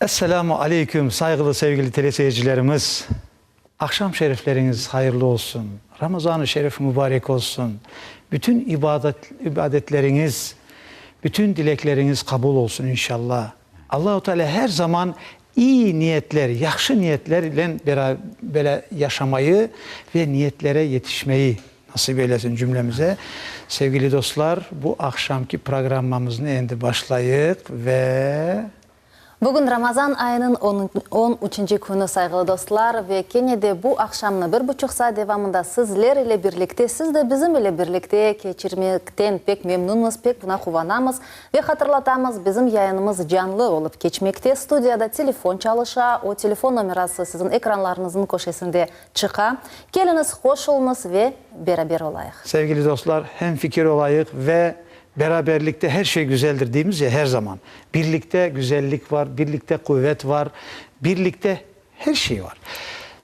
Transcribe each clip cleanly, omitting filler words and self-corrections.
Esselamu Aleyküm saygılı sevgili teleseyircilerimiz. Akşam şerifleriniz hayırlı olsun. Ramazan-ı Şerif mübarek olsun. Bütün ibadetleriniz, bütün dilekleriniz kabul olsun inşallah. Allahu Teala her zaman iyi niyetler, yaxşı niyetler ile beraber yaşamayı ve niyetlere yetişmeyi nasip eylesin cümlemize. Sevgili dostlar, bu akşamki programımızın endi başlayıp ve Bugün Ramazan ayının 13. günü saygılı dostlar ve Kenya'da bu akşamını 1,5 saat devamında sizler ile birlikte, siz de bizim ile birlikte geçirmekten pek memnunuz, pek buna kuvanamız ve hatırlatamız bizim yayınımız canlı olup geçmekte. Stüdyoda telefon çalışa, o telefon numarası sizin ekranlarınızın köşesinde çıka. Geliniz, hoş olunuz ve beraber olayıq. Sevgili dostlar, hem fikir olayık ve beraberlikte her şey güzeldir dediğimiz ya her zaman. Birlikte güzellik var, birlikte kuvvet var, birlikte her şey var.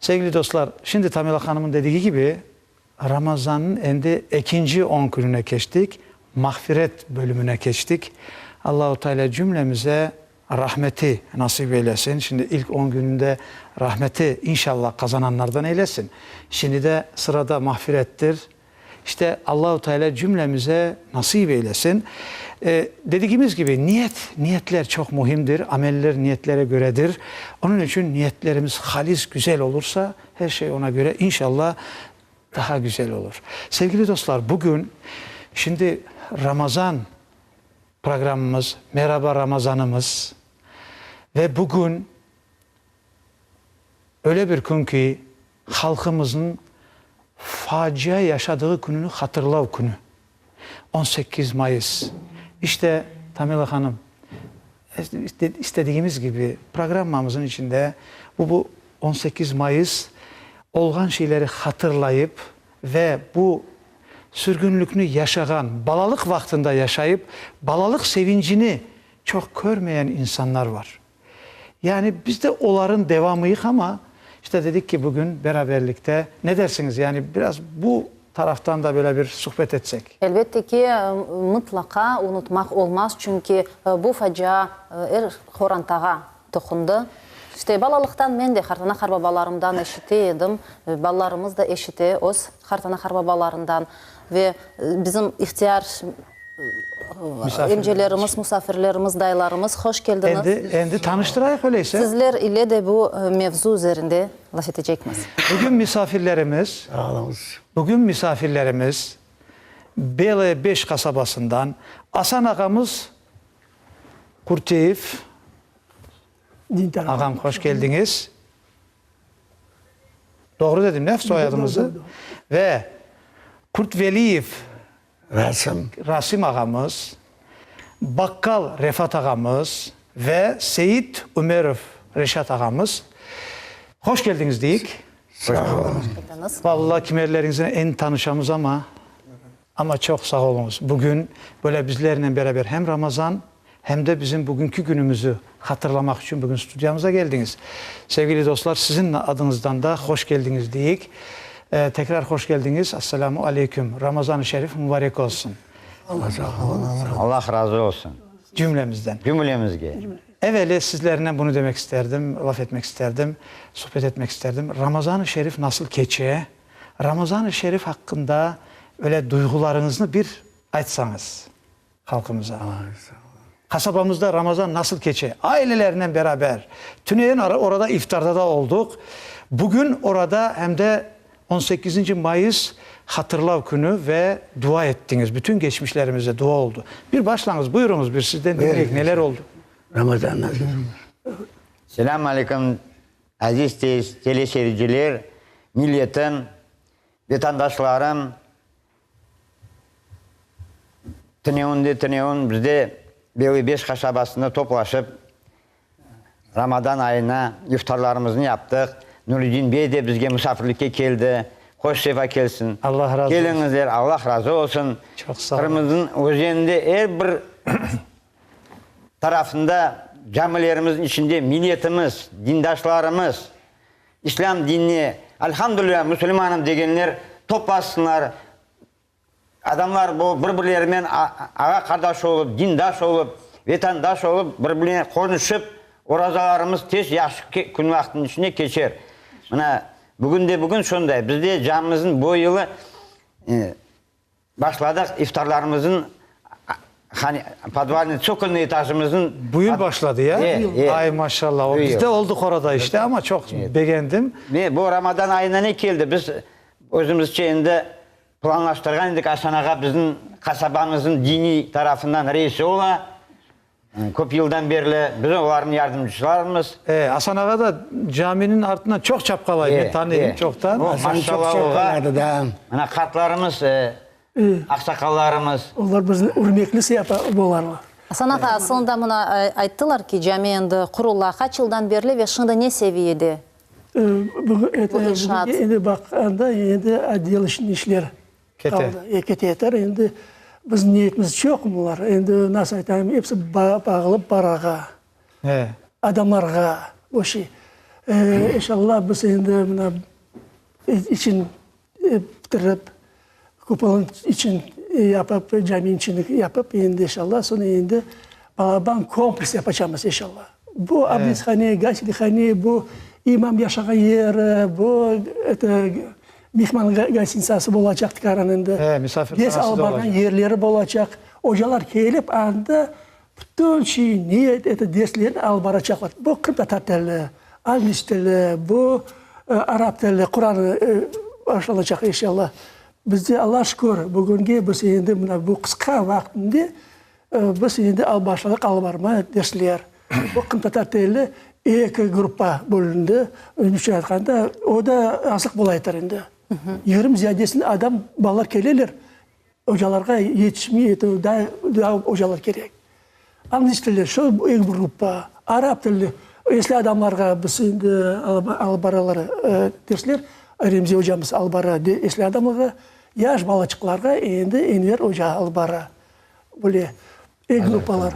Sevgili dostlar, şimdi Tamila Hanım'ın dediği gibi Ramazan'ın endi ikinci 10 gününe geçtik. Mağfiret bölümüne geçtik. Allahu Teala cümlemize rahmeti nasip eylesin. Şimdi ilk 10 gününde rahmeti inşallah kazananlardan eylesin. Şimdi de sırada mağfirettir. İşte Allahu Teala cümlemize nasip eylesin. Dediğimiz gibi niyetler çok muhimdir. Ameller niyetlere göredir. Onun için niyetlerimiz halis, güzel olursa her şey ona göre inşallah daha güzel olur. Sevgili dostlar, bugün şimdi Ramazan programımız, Merhaba Ramazanımız ve bugün öyle bir gün ki halkımızın facia yaşadığı gününü hatırlav günü. 18 Mayıs. İşte Tamila Hanım, istediğimiz gibi programımızın içinde bu 18 Mayıs olğan şeyleri hatırlayıp ve bu sürgünlükünü yaşayan, balalık vaktinde yaşayıp balalık sevincini çok görmeyen insanlar var. Yani biz de onların devamıyız ama İşte dedik ki bugün beraberlikte ne dersiniz, yani biraz bu taraftan da böyle bir sohbet etsek. Elbette ki mutlaka unutmak olmaz çünkü bu facia Xorantağa dokundu. İşte balalıktan ben de Xartana xarbabalarımdan eşitiydim. Balalarımız da eşiti öz Xartana xarbabalarından ve bizim ihtiyar emcelerimiz, misafirlerimiz, dayılarımız hoş geldiniz. Endi tanıştırayıq öyleyse. Sizler ile de bu mevzu üzerinde laf edeceksiniz. Bugün misafirlerimiz Bele 5 kasabasından Asan ağamız Kurteyev. Ağam hoş geldiniz. Doğru dedim ne soyadımızı? Ve Kurtveliyev Rasim ağamız, Bakkal Refat ağamız ve Seyit Ömerov Reşat ağamız. Hoş geldiniz deyik. Vallahi kimerlerinizle en tanışamız ama çok sağ olunuz. Bugün böyle bizlerle beraber hem Ramazan hem de bizim bugünkü günümüzü hatırlamak için bugün stüdyomuza geldiniz. Sevgili dostlar, sizin adınızdan da hoş geldiniz deyik. Tekrar hoş geldiniz. Esselamu Aleyküm. Ramazan-ı Şerif mübarek olsun. Allah razı olsun. Cümlemizden. Cümlemizge. Evvela sizlerle bunu demek isterdim, laf etmek isterdim, sohbet etmek isterdim. Ramazan-ı Şerif nasıl geçiyor? Ramazan-ı Şerif hakkında öyle duygularınızı bir açsanız halkımıza. Kasabamızda Ramazan nasıl geçiyor? Ailelerle beraber. Tüneyin orada iftarda da olduk. Bugün orada hem de 18. Mayıs hatırlav günü ve dua ettiniz. Bütün geçmişlerimize dua oldu. Bir başlanız, buyurunuz bir sizden dinleyelim. Neler oldu? Ramazan nasıl? Selamun Aleyküm aziz teleseyirciler, milletim, vatandaşlarım. Tüneyun bizde Bele 5 kasabasında toplaşıp Ramazan ayına iftarlarımızı yaptık. Nuruddin Bey de bizge misafirlikке geldi. Hoş sefa gelsin. Allah razı olsun. Gelinizler, Allah razı olsun. Çok sağ olun. Kırmızı'nın üzerinde her bir tarafında camilerimizin içinde milletimiz, dindaşlarımız, İslam dinini, elhamdülillah Müslümanım degenler toplasınlar. Adamlar bu birbirlerinden ağa kardeş olup, dindaş olup, vatandaş olup, birbirine konuşup, Orazalarımız tez yaxşı gün vaxtının içinde geçer. Mana bugün şunday. Bizde camımızın bu yılı başladık iftarlarımızın hani подвальный çokunu etajımızın Bu yıl başladı ya. Ay maşallah. Bu Biz yıl. de olduk orada işte ama çok beğendim. Ve bu Ramazan ayına ne geldi? Biz özümüzce indi planlaştırgan idik Asanaga bizim kasabamızın dini tarafından reisi ola. Köp yıldan beri biz onların yardımcılarımız. Hasan Ağa da caminin ardından çok çapkalaydı. Tanıyım çoktan. Maşallah oğa. da. Mana kartlarımız, aksakallarımız. Onlar bizni urmekli bolarlar. Hasan ağa, aslında mına ayttılar ki cami endi kurula kaç yıldan beri ve şimdi ne seviyede? Bu inşaat. Endi bakanda endi adil işler Kete. kaldı. Keteter endi biz niyetimiz çok bunlar. Endi nasıl aytayım hepsi bağılıp baraga. He. Adamlarga o şey. İnşallah biz endi buna için bitirip kupolun için yapıp caminin içini yapıp endi inşallah sonra endi balaban kompleks yapacağız inşallah. Bu abdesthane, gasilhane, bu imam yaşayan yer, bu mihman gasinsası olacak tıkaranında. Misafirhanası da albargan olacak. yerleri olacak. Hocalar gelip anda bütün şey niyet derslerini albaracaklar. Bu Kırptatar tili, Anglis tili, bu Arap tili, Kur'an'ı başlanacak inşallah. Bizde Allah şükür bugünkü biz endi bu kısa vaktinde biz endi başladık albarma dersler. Bu Kırptatar tili iki gruppa bölündü. Önce aytganda o da asık bolaytır endi. 20 ziyadesinde adam balalar gelirler. Hocalarga yetişmiyor, daha hocalar gerek. Anglis tili şu iki gruppa, Arap tili esli adamlarga biz endi albaraları dersler. Remzi hocamız albara esli adamlarga, yaş balaçıklarga endi enver hoca albara. Böyle iki gruppalar.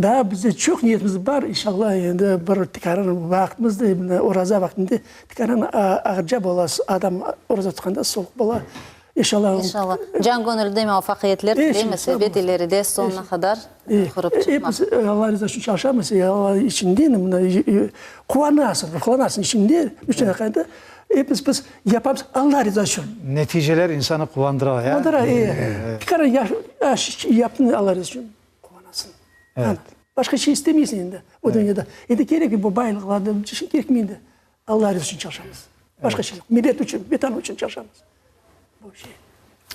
Daha bize çok niyetimiz var inşallah endi bir tikaran vaktimizde oraza vaktinde tikaran ağırca bolası adam oraza tutkanda soğuk bola inşallah. İnşallah. Can gönülde muvaffakiyetler dileyimiz ve dileri de sonuna kadar kurup çıkmak. Hepimiz Allah rızası için çalışamız ya Allah için değil mi? Kuvanasın için değil. Üçüne kadar hepimiz biz yapamız Allah rızası için. Neticeler insanı kuvandırır ya. Onlara tikaran yaptın Allah rızası için. Evet. Başka şey istemiyorsun şimdi o dünyada. Gerek ki bu baylıklarda gerekmeyindi. Allah rızası için çalışamız. Başka şey yok. Millet için, vatan için çalışamız. Bu şey.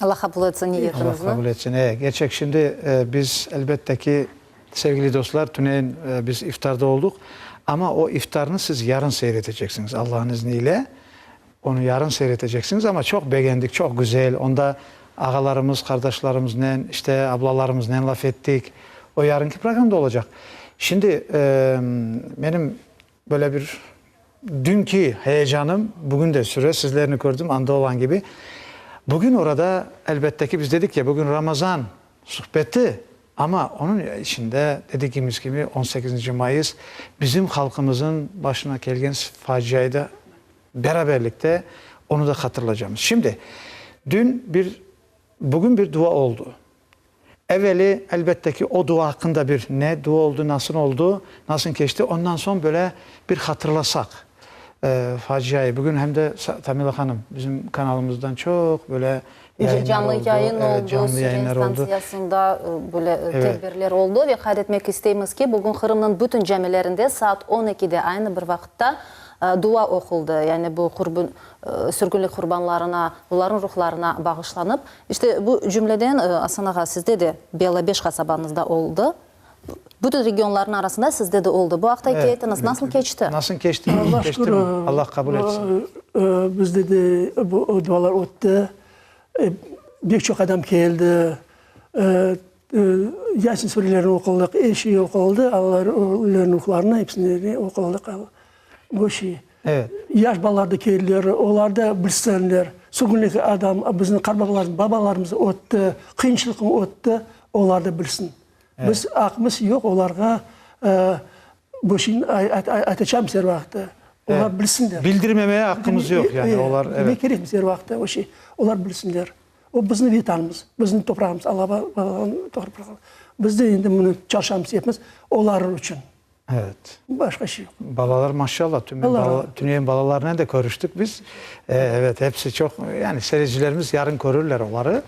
Allah kabul etsin Allah niyetinizi. kabul etsin. Gerçek şimdi biz elbette ki sevgili dostlar tüneyin biz iftarda olduk. Ama o iftarını siz yarın seyredeceksiniz Allah'ın izniyle. Onu yarın seyredeceksiniz ama çok beğendik, çok güzel. Onda ağalarımız, kardeşlerimizle, işte ablalarımızla laf ettik. O yarınki programda olacak. Şimdi benim böyle bir dünkü heyecanım bugün de süre sizlerini gördüm anda olan gibi. Bugün orada elbette ki biz dedik ya bugün Ramazan sohbeti ama onun içinde dediğimiz gibi 18. Mayıs bizim halkımızın başına gelgen faciayı da beraberlikte onu da hatırlayacağız. Şimdi bugün bir dua oldu. Evveli elbette ki o dua hakkında bir ne dua oldu, nasıl geçti ondan sonra böyle bir hatırlasak faciayı. Bugün hem de Tamila Hanım bizim kanalımızdan çok böyle Canlı yayın oldu, canlı yayınlar oldu. İstansiyasında böyle tedbirler oldu ve kaydetmek isteyimiz ki bugün Kırım'ın bütün camilerinde saat 12'de aynı bir vakitte dua okuldu. Yani bu sürgünlük kurbanlarına, onların ruhlarına bağışlanıp. İşte bu cümleden Hasan ağa sizde de Bela 5 kasabanızda oldu. Bütün regionların arasında sizde de oldu. Bu hafta hikayetiniz nasıl geçti? Nasıl geçti? Allah Geçti şükür. mi? Allah kabul etsin. Bizde de bu dualar öttü. Birçok adam geldi. Yasin surelerini okuduk, eşiği okuldu. Allah'ın ruhlarına hepsini okuduk. Bu şey. Evet. Yaş balalarda geldiler, onlar da bilsinler. Sürgünlük adam, bizim karbalarımız, babalarımız öttü, kıyınçılıkını öttü, onlar da bilsin. Evet. Biz aklımız yok, onlara bu şeyin atacağım her vakti. Onlar bilsinler. Bildirmemeye hakkımız yok yani. Ne gerekmiş her vakti o şey. Onlar bilsinler. O bizim vatanımız, bizim toprağımız, Allah'ın toprağı. Biz de şimdi bunu çalışmamız yapmamız onlar için. Evet. Başka şey yok. Balalar maşallah. Tüney'in balalarına da görüştük biz. Evet, hepsi çok, yani seyircilerimiz yarın görürler onları.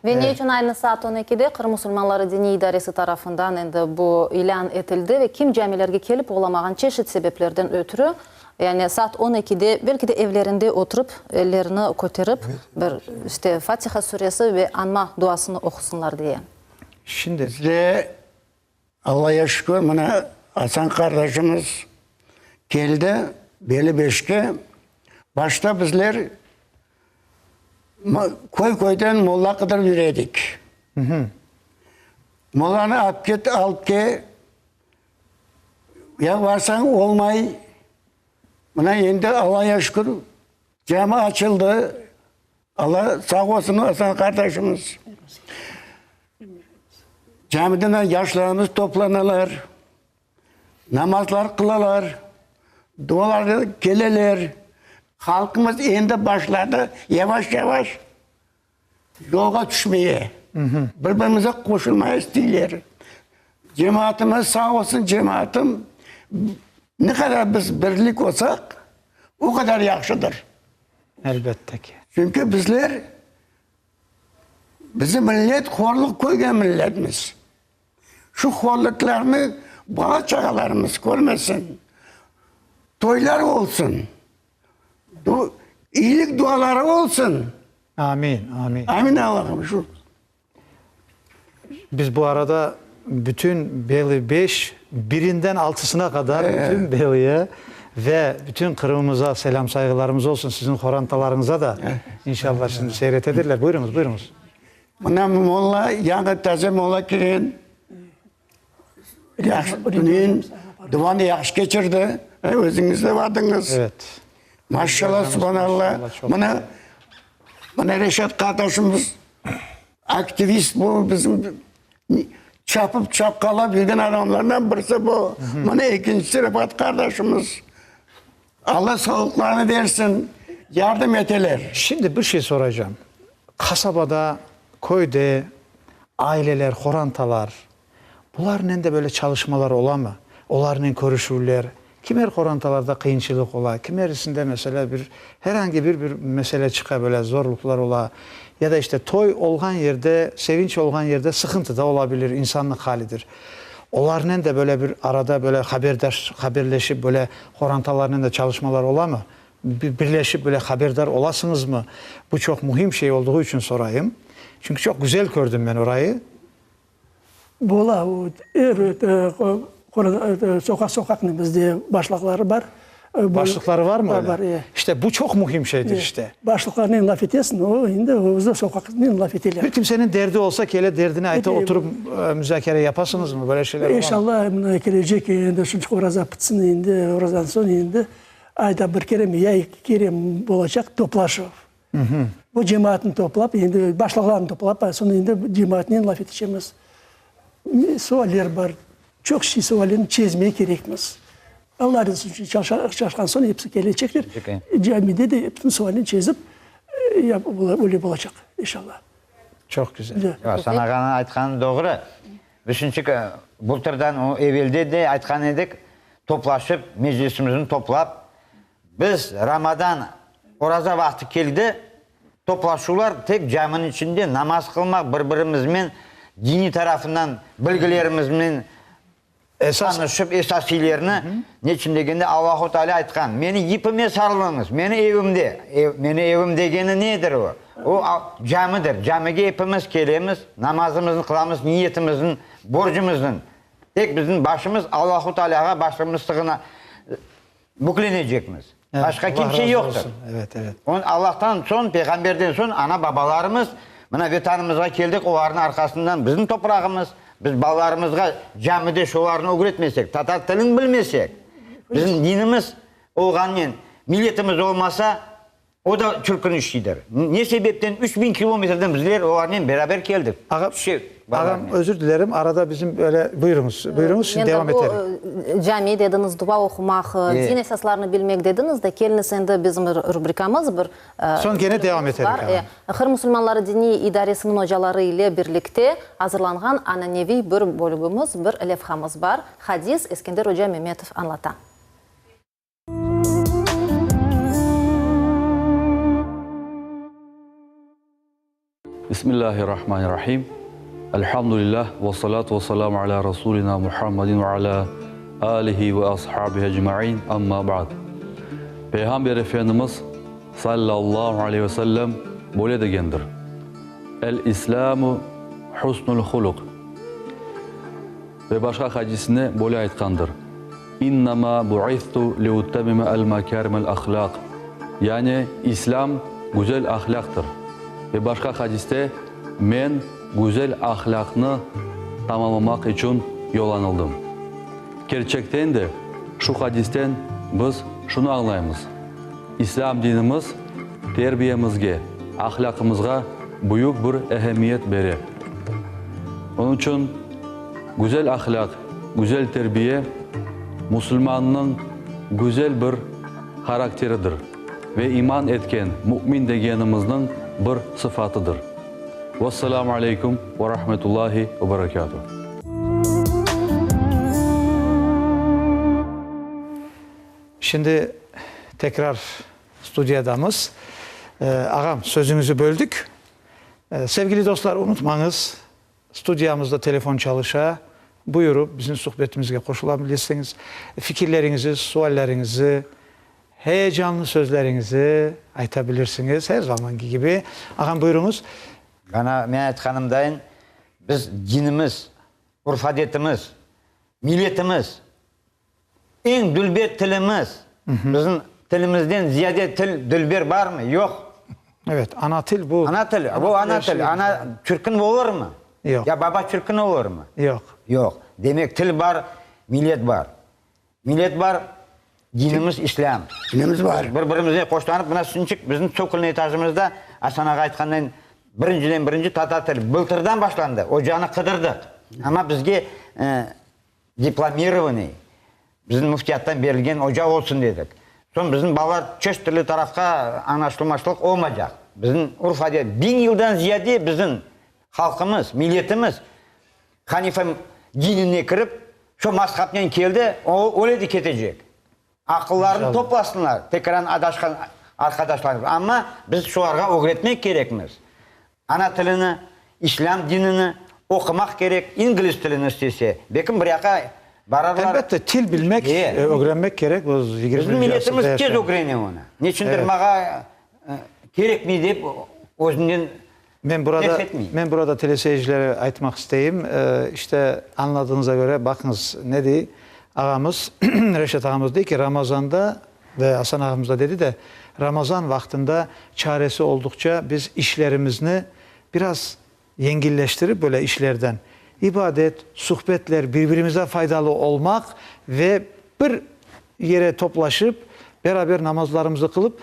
Ve ne için aynı saat 12'de Kırım Müslümanları Dini İdaresi tarafından endi bu ilan etildi ve kim camilerge kelip olamağan çeşit sebeplerden ötürü, yani saat 12'de belki de evlerinde oturup ellerini kotarıp bir işte Fatiha suresi ve anma duasını okusunlar diye. Şimdi Bizde Allah'a şükür bana Hasan kardeşimiz geldi Beli Beşik'e. Başta bizler koydan molla kadar yürüyorduk. Mollanı alıp ki ya varsan olmay. Buna endi Allah'a şükür cami açıldı. Allah sağ olsun Hasan kardeşimiz. Camiden yaşlarımız toplanırlar. Namazlar kılarlar. Dualar gelirler. Halkımız endi başladı yavaş yavaş yola düşmeye. Birbirimize koşulmaya istiyorlar. Cemaatimiz sağ olsun cemaatim. Ne kadar biz birlik olsak o kadar yaxşıdır. elbette ki. Çünkü bizler bizim millet horluk koygan milletimiz. Şu horluklarını bala çağalarımız görmesin. Toylar olsun. İyilik duaları olsun. Amin, amin. Amin Allah'ım şu. Biz bu arada bütün Beli 5, birinden 6'sına kadar bütün Beli'ye ve bütün Kırım'ımıza selam saygılarımız olsun. Sizin horantalarınıza da inşallah şimdi seyretedirler. Buyurunuz, buyurunuz. Buna molla, yanı taze molla kirin. Dünün duvanı yaxşı geçirdi. Özünüz de vardınız. Evet. Maşallah, subhanallah. Maşallah, çok Bana Reşat kardeşimiz aktivist bu bizim çapıp çapkala bilgen adamlardan birisi bu. Bana ikincisi Refat kardeşimiz. Allah sağlıklarını versin. Yardım eteler. Şimdi bir şey soracağım. Kasabada, köyde aileler, horantalar, bunların de böyle çalışmalar ola mı? Onların görüşürler. Kimer horantalarda kıyınçılık ola, kimerisinde mesela herhangi bir mesele çıka böyle zorluklar ola. Ya da işte toy olgan yerde, sevinç olgan yerde sıkıntı da olabilir, insanlık halidir. Onların da böyle bir arada böyle haberleşip böyle horantalarının da çalışmalar ola mı? Birleşip böyle haberdar olasınız mı? Bu çok mühim şey olduğu için sorayım. Çünkü çok güzel gördüm ben orayı. Bola, sokak bizde başlıkları var. Başlıkları var mı öyle? Var, İşte bu çok mühim şeydir işte. Başlıklarını laf etesin, o indi o sokakını laf eteler. Bir kimsenin derdi olsa ki hele derdine ait oturup müzakere yapasınız mı? Böyle şeyler var mı? İnşallah gelecek endi şunçuk oraza bıtsın endi, oradan sonra endi ayda bir kere mi ya iki kere mi olacak toplaşıp. Bu cemaatin toplap, endi başlıklarını toplap, sonra endi cemaatin laf etişimiz. Sualler var. Çok şey suallerini çözmeye gerekmez. Allah razı olsun çalışkan sonra hepsi gelecektir. Camide de bütün sualini çözüp öyle olacak inşallah. Çok güzel. Ya, sanağanın aytqаны doğru. Üçüncü bultırdan o evvelde de aytқан edik, toplaşıp meclisimizni toplap, biz Ramazan oraza vakti keldi, toplaşular tek caminin içinde namaz kılmak birbirimizмен dini tarafından bilgilerimizмен tanışıp esasilerini neçin degende Allahu Teala aytқан. Meni ipime sarılыңыз, meni evimde. Meni evim degeni nedir o? O camidir. Camiye hepimiz kelemiz, namazımızın kılamız, niyetimizin, borcumuzun. Tek bizim başımız Allahu Teala'ya başımızlığına büklenecekmiz. Evet, Başka Allah kimse razı yoktur. olsun. Evet, evet. Allah'tan son, peygamberden son ana babalarımız buna vatanımıza geldik, onların arkasından bizim toprağımız, biz balalarımızga camide şolarını öğretmesek, Tatar tilini bilmesek, bizim dinimiz olğanмен, milletimiz olmasa o da çırpın işidir. Ne sebepten 3000 kilometreden bizler onlarla beraber geldik. Ağa, Ağam özür dilerim. Arada bizim böyle buyurunuz. Buyurunuz şimdi devam edelim. Cami dediniz, dua okumak, din esaslarını bilmek dediniz de keliniz endi bizim rubrikamız bir Son gene devam edelim. Hır Müslümanları Dini İdaresinin hocaları ile birlikte hazırlanған ananevi bir bölümümüz, bir levhamız var. Hadis Eskender Hoca Mehmetov anlatan. Bismillahirrahmanirrahim. Elhamdülillah ve salatu ve selamu ala Resulina Muhammedin ve ala alihi ve ashabihi ecma'in amma ba'd. Peygamber Efendimiz sallallahu aleyhi ve sellem böyle degendir. El-İslamu husnul huluk. Ve başka hadisine böyle aytkandır. İnnama bu'ithtu liutamime el-makarimel ahlak. Yani İslam güzel ahlaktır. Ve başka hadiste men güzel ahlakını tamamlamak için yollanıldım. Gerçekten de şu hadisten biz şunu anlayımız. İslam dinimiz terbiyemizge, ahlakımızga büyük bir ehemmiyet verir. Onun için güzel ahlak, güzel terbiye Müslümanın güzel bir karakteridir ve iman etken mümin degenimizin bir sıfatıdır. Vesselamu aleyküm ve rahmetullahi ve berekatuhu. Şimdi tekrar stüdyodamız. Ağam sözünüzü böldük. Sevgili dostlar unutmanız stüdyomuzda telefon çalışa buyurup bizim sohbetimize koşulabilirsiniz. Fikirlerinizi, suallerinizi, heyecanlı sözlerinizi aytabilirsiniz her zamanki gibi. Ağam buyurunuz. Bana Mehmet Hanım'dayın, biz dinimiz, urf adetimiz, milletimiz, en dülber tilimiz, bizim tilimizden ziyade dülber var mı? Yok. Evet, ana til bu. Ana til, bu ana til. Ana Türk'ün olur mu? Yok. Ya baba Türk'ün olur mu? Yok. Yok. Demek til var, millet var. Millet var, dinimiz İslam. Dinimiz var. Bir-birimize koşlanıp, buna sünçük bizim çokulun etajımızda Asanaga aytkandan birinci Tatar tili. Былтырдан başlandı. Ocağını kıdırdık. Ama bizge diplomированный, bizim müftiyattan verilgen ocağı olsun dedik. Son bizim babalar çeşit türlü tarafka anlaşılmaçlık olmayacak. Bizim urf adet 1000 yıldan ziyade bizim halkımız, milletimiz Hanife dinine kirip şu mazhapten keldi, o öyle ketecek. Akıllarını toplasınlar, tekrar adaşkan arkadaşlar. Ama biz şu arga öğretmek gerekmiz. Ana tilini, İslam dinini okumak gerek, İngiliz tilini istese. Bekim bir yaka bararlar. Elbette til bilmek, öğrenmek gerek. Bizim milletimiz tez öğreniyor onu. Niçindir mağa gerek mi deyip özünden Ben burada teleseyircilere aytmak isteyeyim. İşte anladığınıza göre bakınız ne diyor? Ağamız, Reşat ağamız dedi ki Ramazan'da ve Hasan ağamız da dedi de Ramazan vaktinde çaresi oldukça biz işlerimizi biraz yengilleştirip böyle işlerden ibadet, sohbetler, birbirimize faydalı olmak ve bir yere toplaşıp beraber namazlarımızı kılıp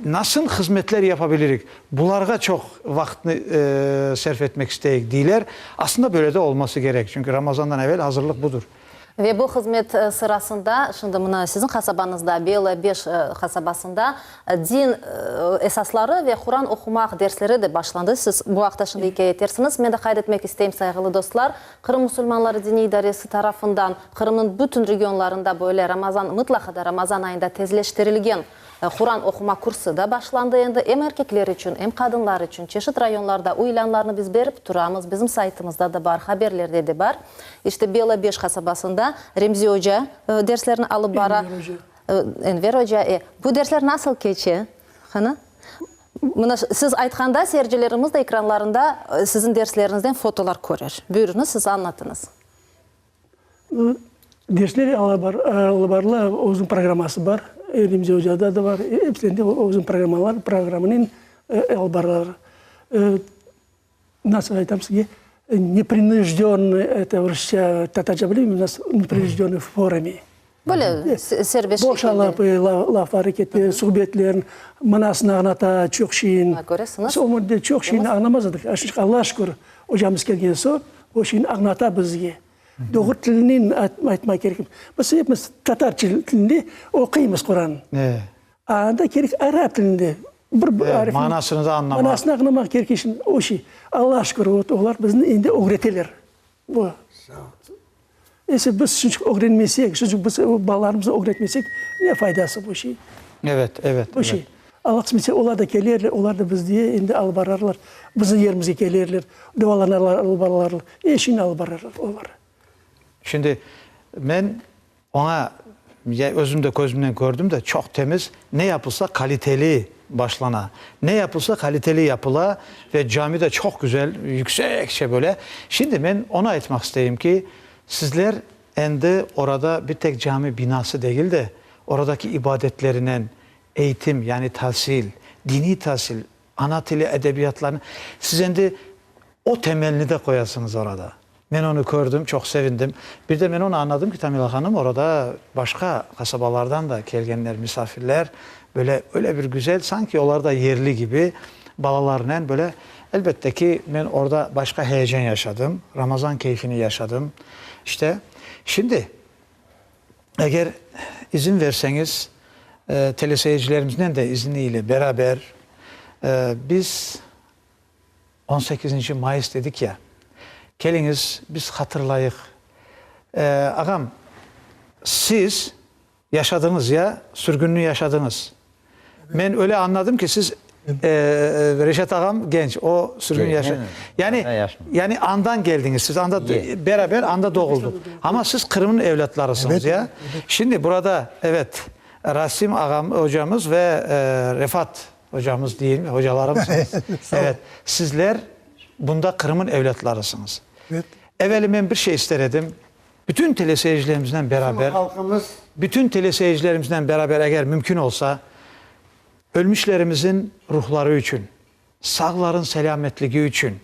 nasıl hizmetler yapabilirik? Bunlara çok vaktini sarf etmek isteyik değiller. Aslında böyle de olması gerek. Çünkü Ramazan'dan evvel hazırlık budur. Ve bu hizmet sırasında, şimdi buna sizin kasabanızda, Bela 5 kasabasında din esasları ve Kur'an okumak dersleri de başlandı. Siz bu hafta şimdi hikaye edersiniz. Ben de kaydetmek isteyeyim saygılı dostlar. Kırım Müslümanları Dini İdaresi tarafından Kırım'ın bütün regionlarında böyle mutlaka da Ramazan ayında tezleştirilgen Kur'an okuma kursu da başlandı. Hem erkekler için hem kadınlar için çeşit rayonlarda o ilanlarını biz verip duramız. Bizim saytımızda da var, haberlerde de var. İşte Bela 5 kasabasında Remzi Hoca derslerini alıp bara. Enver Hoca. Bu dersler nasıl geçiyor? Siz aytkanda seyircilerimiz de ekranlarında sizin derslerinizden fotolar görür. Buyurunuz, siz anlatınız. Dersleri alıbarla uzun programması var. Remzi Hoca'da da var. Hepsinde uzun programının alıbarlar. Nasıl aytam size? Непринужденный, это вообще татарча bileyim mi? Непринужденный в форме. Böyle serbest şekilde. Laf hareketi, sohbetlerin manasını anlata, çok şeyin. Görüyorsunuz. Çok şeyini anlamazdık. Allah şükür hocamız gelgen sonra O şeyini anlata bizge. Doğru tilini aytmak gerek. Biz hepimiz Tatar tilinde okuyumuz Kur'an. Evet. Anda gerek Arap tilinde. Bir manasını da anlamak. Manasını anlamak gerek için o şey. Allah şükür onlar bizni indi öğretirler. Bu. Biz çünkü öğrenmesek, çünkü biz balalarımızı öğretmesek ne faydası bu şey? Evet, evet. Bu şey. Allah kısmetse onlar da gelirler, onlar da biz diye indi albararlar. Bizim yerimize gelirler, dualanırlar, albararlar. Eşini albararlar, o var. Şimdi ben ona özümde gözümden gördüm de çok temiz. Ne yapılsa kaliteli başlana. Ne yapılsa kaliteli yapıla ve cami de çok güzel, yüksekçe böyle. Şimdi ben ona etmek isteyeyim ki sizler endi orada bir tek cami binası değil de oradaki ibadetlerinin eğitim yani tahsil, dini tahsil, ana dili edebiyatlarını siz endi o temelini de koyasınız orada. Ben onu gördüm, çok sevindim. Bir de ben onu anladım ki Tamila Hanım orada başka kasabalardan da gelgenler, misafirler böyle öyle bir güzel sanki onlar da yerli gibi balalarla böyle elbette ki ben orada başka heyecan yaşadım. Ramazan keyfini yaşadım. İşte şimdi eğer izin verseniz teleseyircilerimizden de izniyle beraber biz 18. Mayıs dedik ya. Geliniz biz hatırlayık. Ağam siz yaşadınız ya, sürgünlüğü yaşadınız. Ben öyle anladım ki siz Reşat ağam genç, o sürgün yaşadı. Yani andan geldiniz, siz anda beraber anda doğulduk. Ama siz Kırım'ın evlatlarısınız ya. Şimdi burada evet Rasim ağam hocamız ve Refat hocamız değil mi? Hocalarımız. Evet. Sizler bunda Kırım'ın evlatlarısınız. Evet. Evveli ben bir şey isterim. Bütün teleseyircilerimizden beraber, bütün teleseyircilerimizden beraber eğer mümkün olsa ölmüşlerimizin ruhları için, sağların selametliği için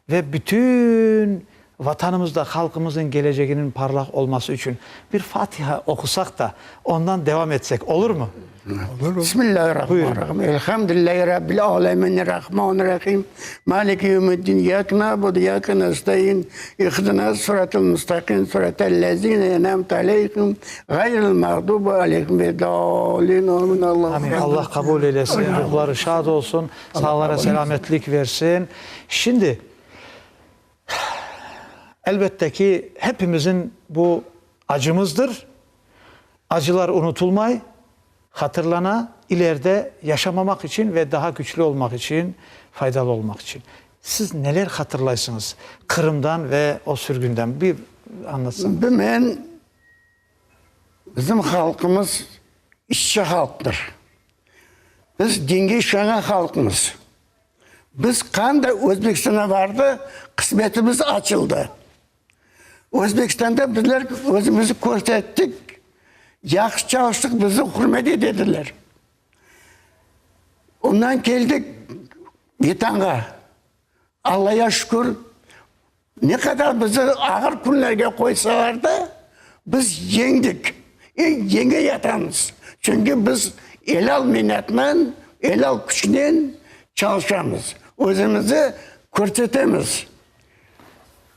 ve bütün vatanımızda halkımızın geleceğinin parlak olması için bir Fatiha okusak da ondan devam etsek olur mu? Bismillahirrahmanirrahim. Elhamdülillahi Rabbil alemin. Rahmanirrahim. Maliki yevmiddin. İyyâke na'budu ve iyyâke nestaîn. İhdina sıratal mustakim. Sıratal lezîne en'amte aleyhim. Gayril mağdubi aleyhim ve dâlin. Amin. Amin. Allah kabul eylesin. Ruhları şad olsun. Sağlara selametlik versin. Şimdi elbette ki hepimizin bu acımızdır. Acılar unutulmay, hatırlana, ileride yaşamamak için ve daha güçlü olmak için, faydalı olmak için. Siz neler hatırlaysınız Kırım'dan ve o sürgünden? Bir anlatsın. Bizim halkımız işçi halktır. Biz dingi işlenen halkımız. Biz kan da Özbekistan'a vardı, kısmetimiz açıldı. Özbekistan'da bizler özümüzü gösterdik. Yaxşı çalıştık, bizi hürmet dediler. Ondan geldik Vietnam'a. Allah'a şükür ne kadar bizi ağır günlerge koysalar da biz yendik. Yenge yatamız. Çünkü biz elal minnetle, elal güçle çalışamız. Özümüzü kurtartamız.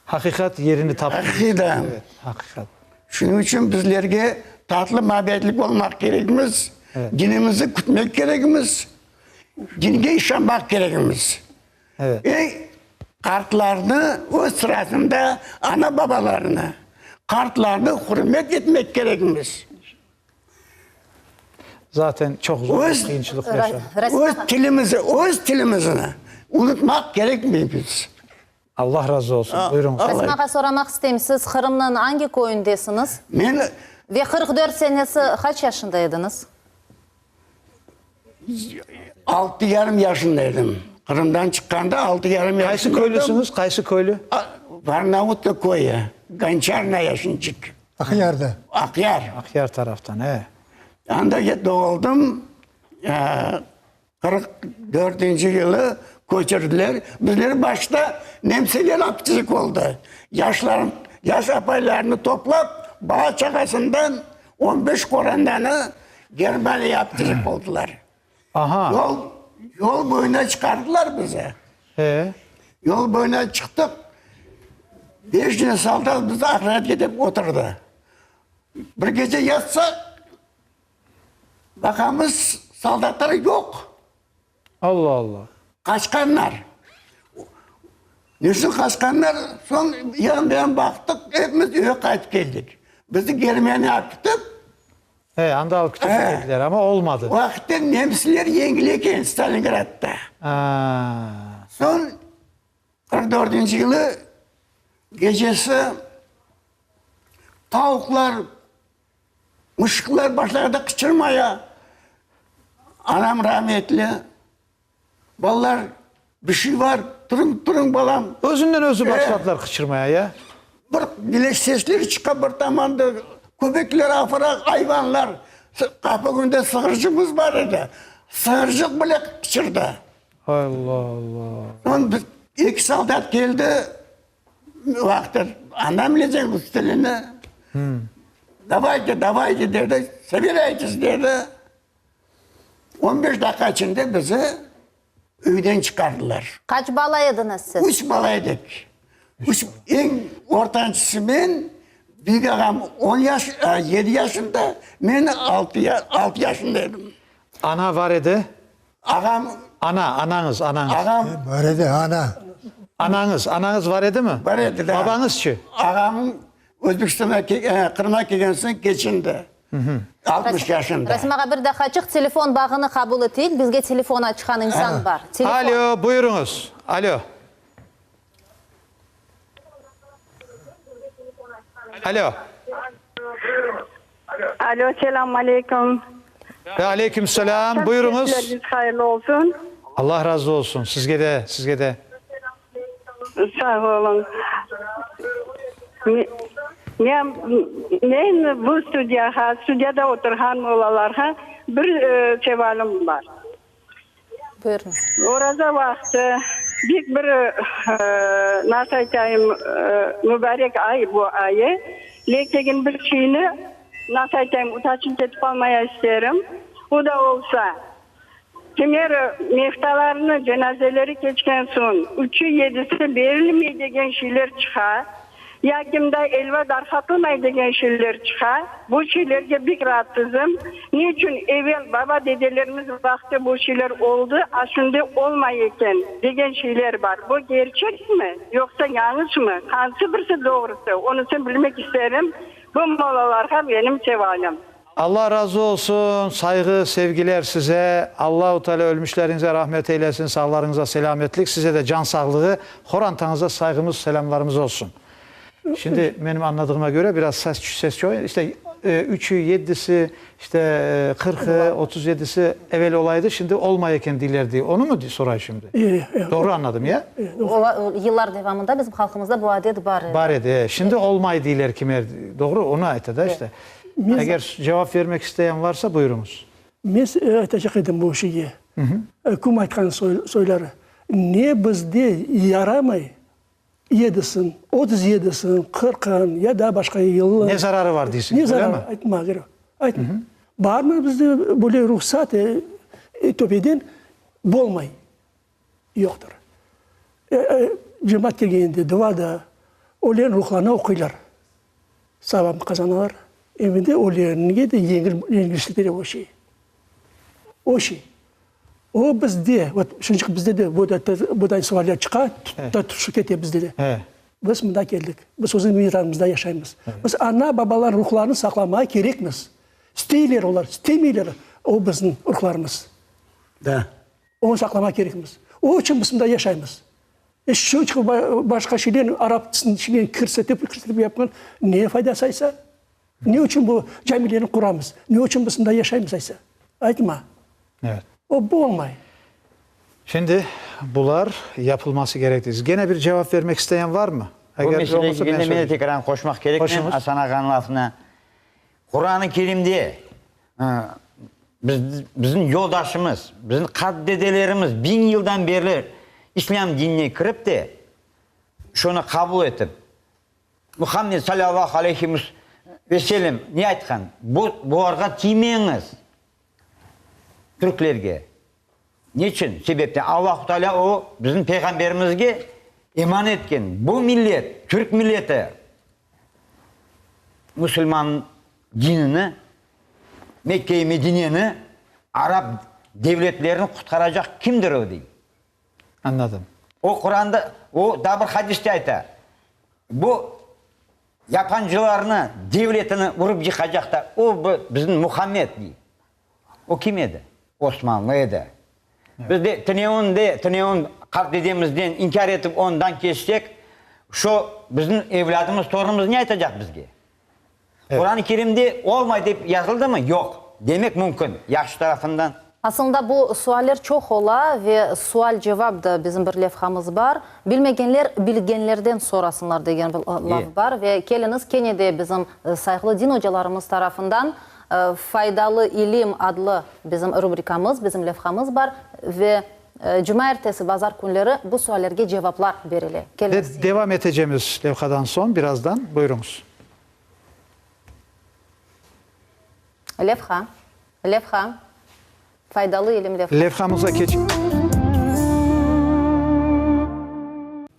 Hakikat yerini taptı. Hakikat. Evet, hakikat. Şunun için bizlerge tatlı mabetlik olmak gerekimiz. Evet. Dinimizi kütmek gerekimiz. Dinge işlemek gerekimiz. Evet. Kartlarını o sırasında ana babalarına kartlarını hürmet etmek gerekimiz. Zaten çok zor bir kıyınçılık yaşadık. Öz tilimizi unutmak gerekmiyor biz. Allah razı olsun. Buyurun. Rasim ağa soramak isteyim. Siz Kırım'ın hangi köyündesiniz? Ben Ve 44 senesi kaç yaşındaydınız? 6,5 yaşındaydım. Kırım'dan çıkkanda 6,5 yaşındaydım. Kaysı köylüsünüz? Kaysı köylü? Varnavutlu koyu. Gançarna yaşıncık. Akıyar'da. Akyar. Akyar taraftan. He. Anda doğuldum. 44. yılı koçurdular. Bizler başta nemseler apçılık oldu. Yaş apaylarını toplap bağ çakasından 15 korandanı Germaniye apçılık oldular. Aha. Yol boyuna çıkardılar bize. He. Yol boyuna çıktık. 5 tane saldat bizi ahiretke gidip oturdu. Bir gece yatsak, bakamız saldatlar yok. Allah Allah. Kaçkanlar. Nesin kaçkanlar? Son yandan baktık, hepimiz eve kayıp geldik. Bizi gelmeyeni yaptık. Anda alıp götürdüler ama olmadı. O vakitte Nemsliler yengiliyken Stalingrad'da. Ha. Son 44. yılı gecesi tavuklar, mışıklar başladı kıçırmaya. Anam rahmetli. Ballar bir şey var, durun balam. Özünden özü başladılar kıçırmaya ya. Bir dilek sesleri çıkıp bir tamanda köpekler, afarak, hayvanlar. Kapı günde sığırcımız var idi. Sığırcık bile kıçırdı. Allah Allah. Son iki saldat geldi. Vakti anlamayacaksın bu stilini. Davaydı derdi. Sevireyciz derdi. 15 dakika içinde bizi evden çıkardılar. Kaç balaydınız siz? 3 balaydık. En ortancısı ben, büyük ağam 7 yaşında, ben 6 yaşındaydım. Ana var idi. Ağam, Ananız. ağam Böyle ana. Ananız var idi mi? var idi. Babanız çi? Ağamın Özbekistan'a, Kırım'a gelgensin geçindi. 60 yaşında. Rasim ağa bir daha açık telefon bağını kabul ettik. Bizge telefona çıkan insan var. Telefon. Alo, buyurunuz. Alo. Alo. Alo, selamun aleyküm. Ve aleykümselam. Buyurunuz. Geceleriniz hayırlı olsun. Allah razı olsun. Sizge de. Sağ olun. Men bu stüdyada oturgan olalarga bir sevalim var. Buyurunuz. Orada vakti büyük bir nasıl aytayım mübarek ay bu ayı. Lekin bir şeyini nasıl aytayım utaçın ketip almaya isterim. O da olsa kimler meftalarını, cenazeleri geçken son 3'ü 7'si verilmey degen şeyler çıkar. Ya kimde elva darhatılmay degen şeyler çıkar. Bu şeylerge bir rahatsızım. Niçin evvel baba dedelerimiz vakti bu şeyler oldu, aslında olmayken degen şeyler var. Bu gerçek mi? Yoksa yanlış mı? Hansı birisi doğrusu? Onu sen bilmek isterim. Bu molalarga benim sevalim. Allah razı olsun. Saygı, sevgiler size. Allahu Teala ölmüşlerinize rahmet eylesin. Sağlarınıza selametlik. Size de can sağlığı. Horantanıza saygımız, selamlarımız olsun. Şimdi benim anladığıma göre biraz ses çok. İşte 3'ü 7'si işte 40'ı 37'si evvel olaydı. Şimdi olmayken dilerdi. Onu mu sorayım şimdi? Doğru anladım ya? O yıllar devamında bizim halkımızda bu adet var. Var idi. Şimdi olmay diler kimer. Doğru onu ayet eder işte. Eğer cevap vermek isteyen varsa buyurunuz. Men aytacak edim bu şeyi. Kum aytgan soyları. Ne bizde yaramay 7'sin, 37'sin, 40'ın ya da başka yıllar. Ne zararı var diyorsun? Ne zararı? Aytma gerek. Aytma. Var mı bizde böyle ruhsat topeden bolmay? Yoktur. Cemaat gelgende duada olen ruhlarına okuylar. Savabını kazanırlar. Evinde olenine de yengilişlikleri o şey. O şey. O bizde, çünkü bizde de buradan suallar çıkar, tutuşu kete bizde de. Biz bunda geldik. Biz özün miramızda yaşayımız. Biz ana babalar ruhlarını saklamaya gerekmiz. İsteyler onlar, istemiyorlar. O bizim ruhlarımız. Da. Onu saklamaya gerekmiz. O için biz bunda yaşayımız. Şu başka şeylerin, Arap şeylerin kırsetip yapman neye faydası ise? Ne için bu camilerini kuramız? Ne için biz bunda yaşayımız ise? Aytma. Evet. O bu olmay. Şimdi bunlar yapılması gerektiği. Gene bir cevap vermek isteyen var mı? Bu meseleye olmasa ben ilgili söyleyeyim. tekrar koşmak gerek mi? Koşunuz. Hasan Ağa'nın lafına. Kur'an-ı Kerim'de bizim yoldaşımız, bizim kaddedelerimiz 1000 yıldan beri İslam dinine kirip de şunu kabul etip Muhammed sallallahu aleyhi ve sellem ne aytkan? Bu arga tiymeyiniz Türklerge. Niçin? Sebepten Allah-u Teala o bizim peygamberimizge eman etken bu millet, Türk milleti Müslüman dinini, Mekke-i Medine'ni, Arap devletlerini kurtaracak kimdir o değil. Anladım. O Kur'an'da, o da bir hadiste ayta. Bu yapancılarını, devletini vurup yıkacak da o bizim Muhammed değil. O kim edi? Osmanlı edi. Biz de Tneon kart dediğimizden inkar etip ondan geçsek, şu bizim evladımız, torunumuz ne aytacak bizge? Evet. Kur'an-ı Kerim'de olmay deyip yazıldı mı? Yok. Demek mümkün. Yaxşı tarafından. Aslında bu sualler çok ola ve sual cevap da bizim bir levhamız var. Bilmegenler bilgenlerden sorasınlar degen bir laf var ve keliniz Kenya'da bizim saygılı din hocalarımız tarafından faydalı ilim adlı bizim rubrikamız, bizim levhamız var ve Cuma ertesi pazar günleri bu suallerge cevaplar verilir. Devam edeceğimiz levhadan son birazdan buyurunuz. Levha. Faydalı ilim levha. Levhamıza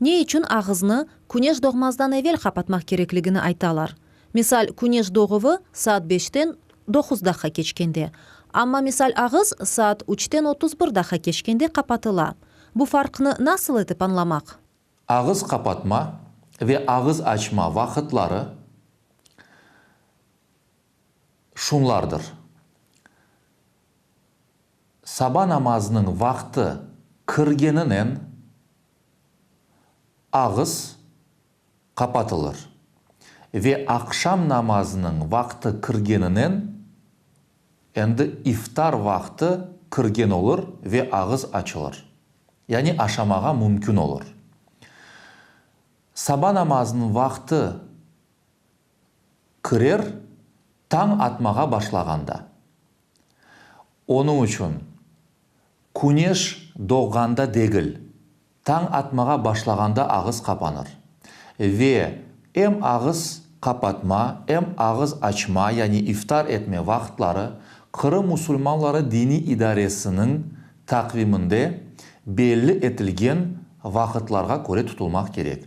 Ne için ağızını güneş doğmazdan evvel kapatmak gerekligini aytalar. Misal güneş doğuvu saat 5'ten 9 dakika geçkende. Ama misal ağız saat 3'ten 31 dakika geçkende kapatıla. Bu farkını nasıl edip anlamak? Ağız kapatma ve ağız açma vakitleri şunlardır. Sabah namazının vakti kırgeninin ağız kapatılır. Ve akşam namazının vakti kırgeninin endi iftar vakti kırgen olur ve ağız açılır. Yani aşamağa mümkün olur. Sabah namazının vakti kırer, tan atmağa başlaganda. Onun için güneş doğganda değil, tan atmağa başlaganda ağız kapanır. Ve hem ağız kapatma, hem ağız açma yani iftar etme vaktları Kırım Müslümanları Dini İdaresinin takviminde belli etilgen vakitlarga göre tutulmak gerek.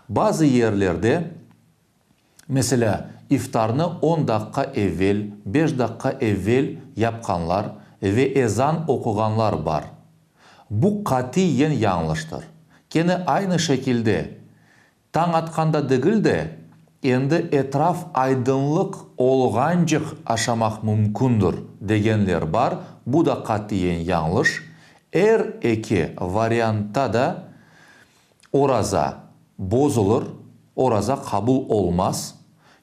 Bazı yerlerde mesela iftarını 10 dakika evvel, 5 dakika evvel yapkanlar ve ezan okuganlar var. Bu katiyen yanlıştır. Gene aynı şekilde tan atkanda değil de endi etraf aydınlık olgancık aşamak mümkündür degenler var. Bu da katiyen yanlış. Her iki variantta da oraza bozulur, oraza kabul olmaz.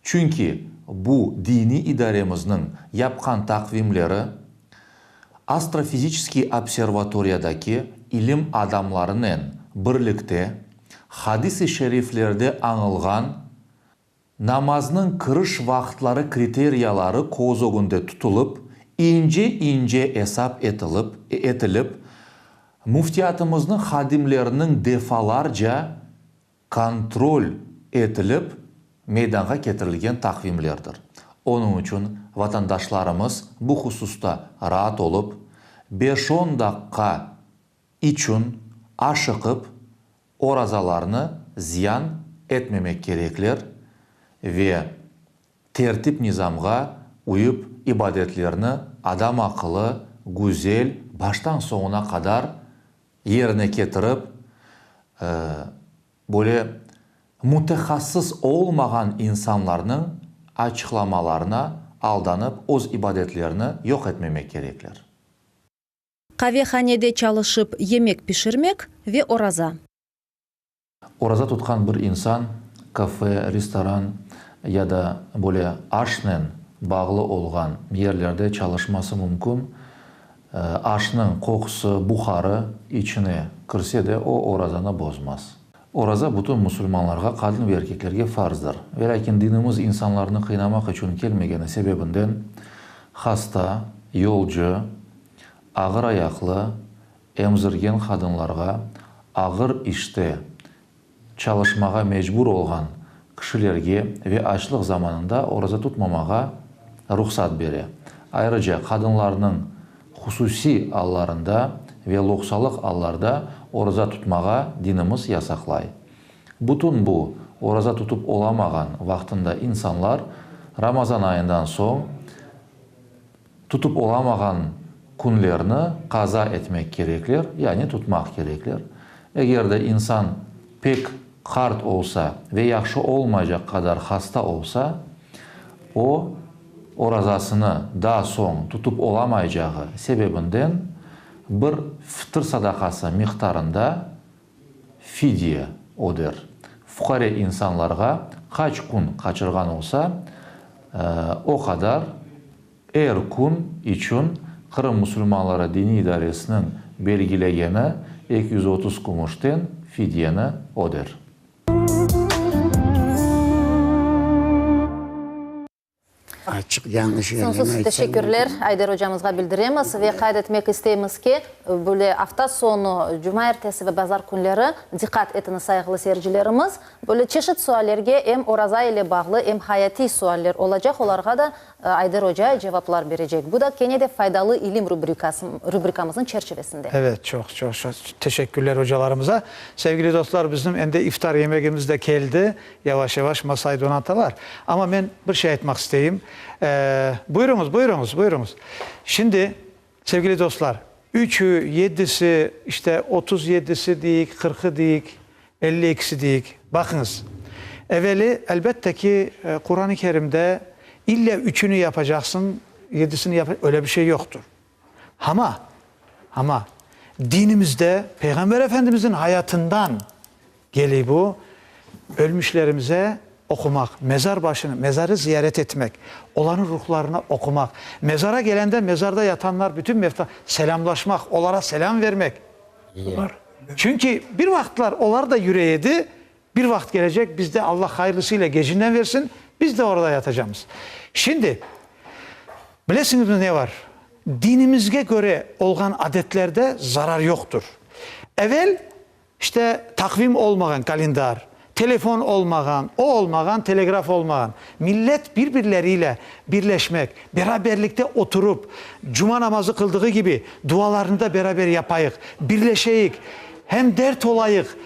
Çünkü bu dini idaremizin yapkan takvimleri Astrofizический observatoriyadaki ilim adamlarının birlikte hadis-i şeriflerde anılgan namazının kırış vaktları kriteriyaları kozogunda tutulup ince hesap etilip müftiyatımızın hadimlerinin defalarca kontrol etilip meydana getirilgen takvimlerdir. Onun için vatandaşlarımız bu hususta rahat olup 5-10 dakika için aşıkıp orazalarını ziyan etmemek gerekler ve tertip nizamga uyup ibadetlerini adam akıllı, güzel, baştan sonuna kadar yerine getirip böyle mütehassıs olmayan insanların açıklamalarına aldanıp öz ibadetlerini yok etmemek gerekler. Kahvehanede çalışıp yemek pişirmek ve oraza. Oraza tutkan bir insan kafe, restoran ya da böyle aşnen bağlı olgan yerlerde çalışması mümkün. Aşının kokusu, buharı içine kirse de o orazanı bozmaz. Oraza bütün Müslümanlarga, kadın ve erkeklerge farzdır. Ve lakin dinimiz insanlarını kıynamak için gelmegeni sebebinden hasta, yolcu, ağır ayaklı, emzirgen kadınlarga, ağır işte çalışmağa mecbur olgan kişilerge ve açlık zamanında oraza tutmamağa ruhsat bere. Ayrıca kadınlarının hususi allarında ve loksalık allarda oruza tutmağa dinimiz yasaklay. Bütün bu oruza tutup olamağan vaxtında insanlar Ramazan ayından son tutup olamağan günlerini kaza etmek gereklir, yani tutmak gereklir. Eğer de insan pek kart olsa ve yaxşı olmayacak kadar hasta olsa, o orazasını daha son tutup olamayacağı sebebinden bir fıtır sadakası miktarında fidye odur. Fukara insanlarga kaç gün kaçırgan olsa o kadar her gün için Kırım Müslümanları Dini İdaresinin belgilegeni 230 kumuşten fidyeni odur. Açık yanlış Sonsuz teşekkürler Aydar hocamızga bildiremiz ve kaydetmek isteyimiz ki böyle hafta sonu, cuma ertesi ve pazar günleri dikkat etiniz saygılı seyircilerimiz. Böyle çeşit suallerge hem oraza ile bağlı hem hayati sualler olacak. Onlara da Aydar hoca cevaplar verecek. Bu da Kenya'da faydalı ilim rubrikamızın çerçevesinde. Evet, çok teşekkürler hocalarımıza. Sevgili dostlar, bizim ende iftar yemeğimiz de geldi. Yavaş yavaş masayı donatılar. Ama ben bir şey etmek isteyeyim. Buyurunuz. Şimdi sevgili dostlar, 3'ü, 7'si, işte 37'si deyik, 40'ı deyik, 52'si deyik. Bakınız, evveli elbette ki Kur'an-ı Kerim'de illa 3'ünü yapacaksın, 7'sini yapacaksın, öyle bir şey yoktur. Ama dinimizde Peygamber Efendimizin hayatından geliyor bu, ölmüşlerimize okumak, mezar başını, mezarı ziyaret etmek, olanın ruhlarına okumak, mezara gelende mezarda yatanlar bütün mefta selamlaşmak, onlara selam vermek. Çünkü bir vaktlar onlar da yüreğiydi, bir vakt gelecek bizde Allah hayırlısıyla gecinden versin, biz de orada yatacağız. Şimdi bilesiniz ne var? Dinimizge göre olan adetlerde zarar yoktur. Evvel işte takvim olmayan kalender, telefon olmayan, o olmayan, telegraf olmayan, millet birbirleriyle birleşmek, beraberlikte oturup, cuma namazı kıldığı gibi dualarını da beraber yapayık, birleşeyik, hem dert olayık,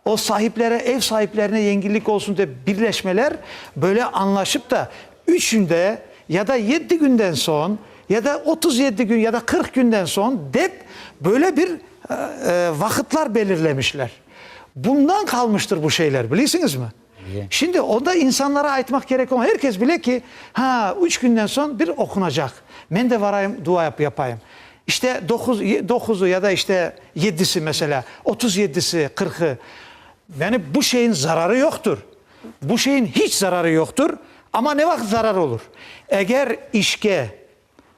o sahiplere, ev sahiplerine yengilik olsun diye birleşmeler, böyle anlaşıp da 3'ünde ya da 7 günden son, ya da 37 gün ya da 40 günden son dep böyle bir vakitler belirlemişler. Bundan kalmıştır bu şeyler, bilirsiniz mi? Şimdi onda insanlara aytmak gerek olmaz. Herkes bile ki 3 günden sonra bir okunacak. Ben de varayım dua yapayım. İşte 9'u ya da işte 7'si mesela 37'si 40'ı. Yani bu şeyin zararı yoktur. Bu şeyin hiç zararı yoktur. Ama ne vakit zarar olur? Eğer işke,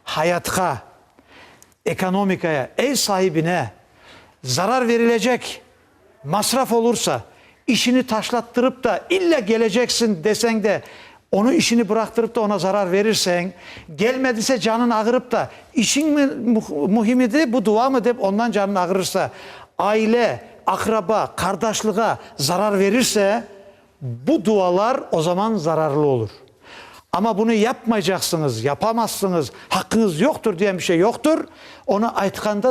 hayatka, ekonomikaya, ev sahibine zarar verilecek masraf olursa, işini taşlattırıp da illa geleceksin desen de onu işini bıraktırıp da ona zarar verirsen, gelmediyse canın ağırıp da işin mi muhimidi bu dua mı deyip ondan canın ağırırsa, aile, akraba, kardeşliğe zarar verirse bu dualar o zaman zararlı olur. Ama bunu yapmayacaksınız, yapamazsınız, hakkınız yoktur diyen bir şey yoktur. Onu aytkanda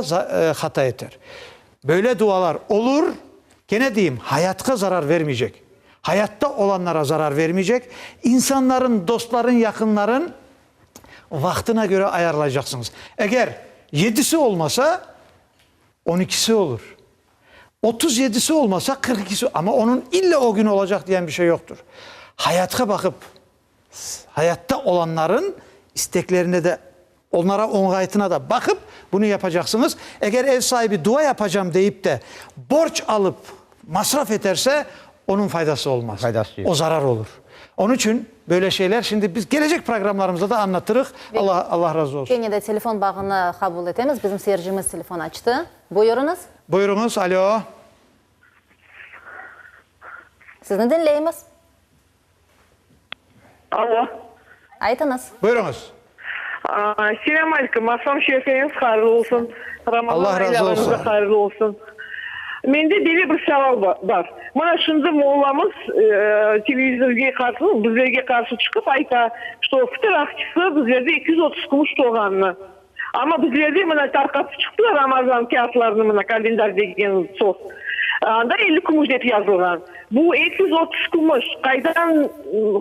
hata eder. Böyle dualar olur. Gene diyeyim, hayatta zarar vermeyecek. Hayatta olanlara zarar vermeyecek. İnsanların, dostların, yakınların vaktine göre ayarlayacaksınız. Eğer 7'si olmasa 12'si olur. 37'si olmasa 42'si, ama onun illa o gün olacak diyen bir şey yoktur. Hayata bakıp hayatta olanların isteklerine de, onlara ongaytına da bakıp bunu yapacaksınız. Eğer ev sahibi dua yapacağım deyip de borç alıp masraf ederse onun faydası olmaz. O zarar olur. Onun için böyle şeyler şimdi biz gelecek programlarımızda da anlatırız. Allah razı olsun. Kenya'da telefon bağını kabul etemiz. Bizim seyircimiz telefon açtı. Buyurunuz. Buyurunuz. Alo. Sizni dinleyimiz. Alo. Aytınız. Buyurunuz. Selam aleyküm. Asam şerifiniz hayırlı olsun. Allah razı olsun. Hayırlı olsun. Mende deli bir savol var. Mana şimdi mollamız televizorga karşı, bizlerge karşı çıkıp ayta, что fıtır akçısı bizlerde 230 kumuş doğanını. Ama bizlerde mına tarqatып çıktı Ramazan kağıtlarını mına kalendar degen sos. Anda 50 kumuş dep yazılgan. Bu 230 kumuş kaydan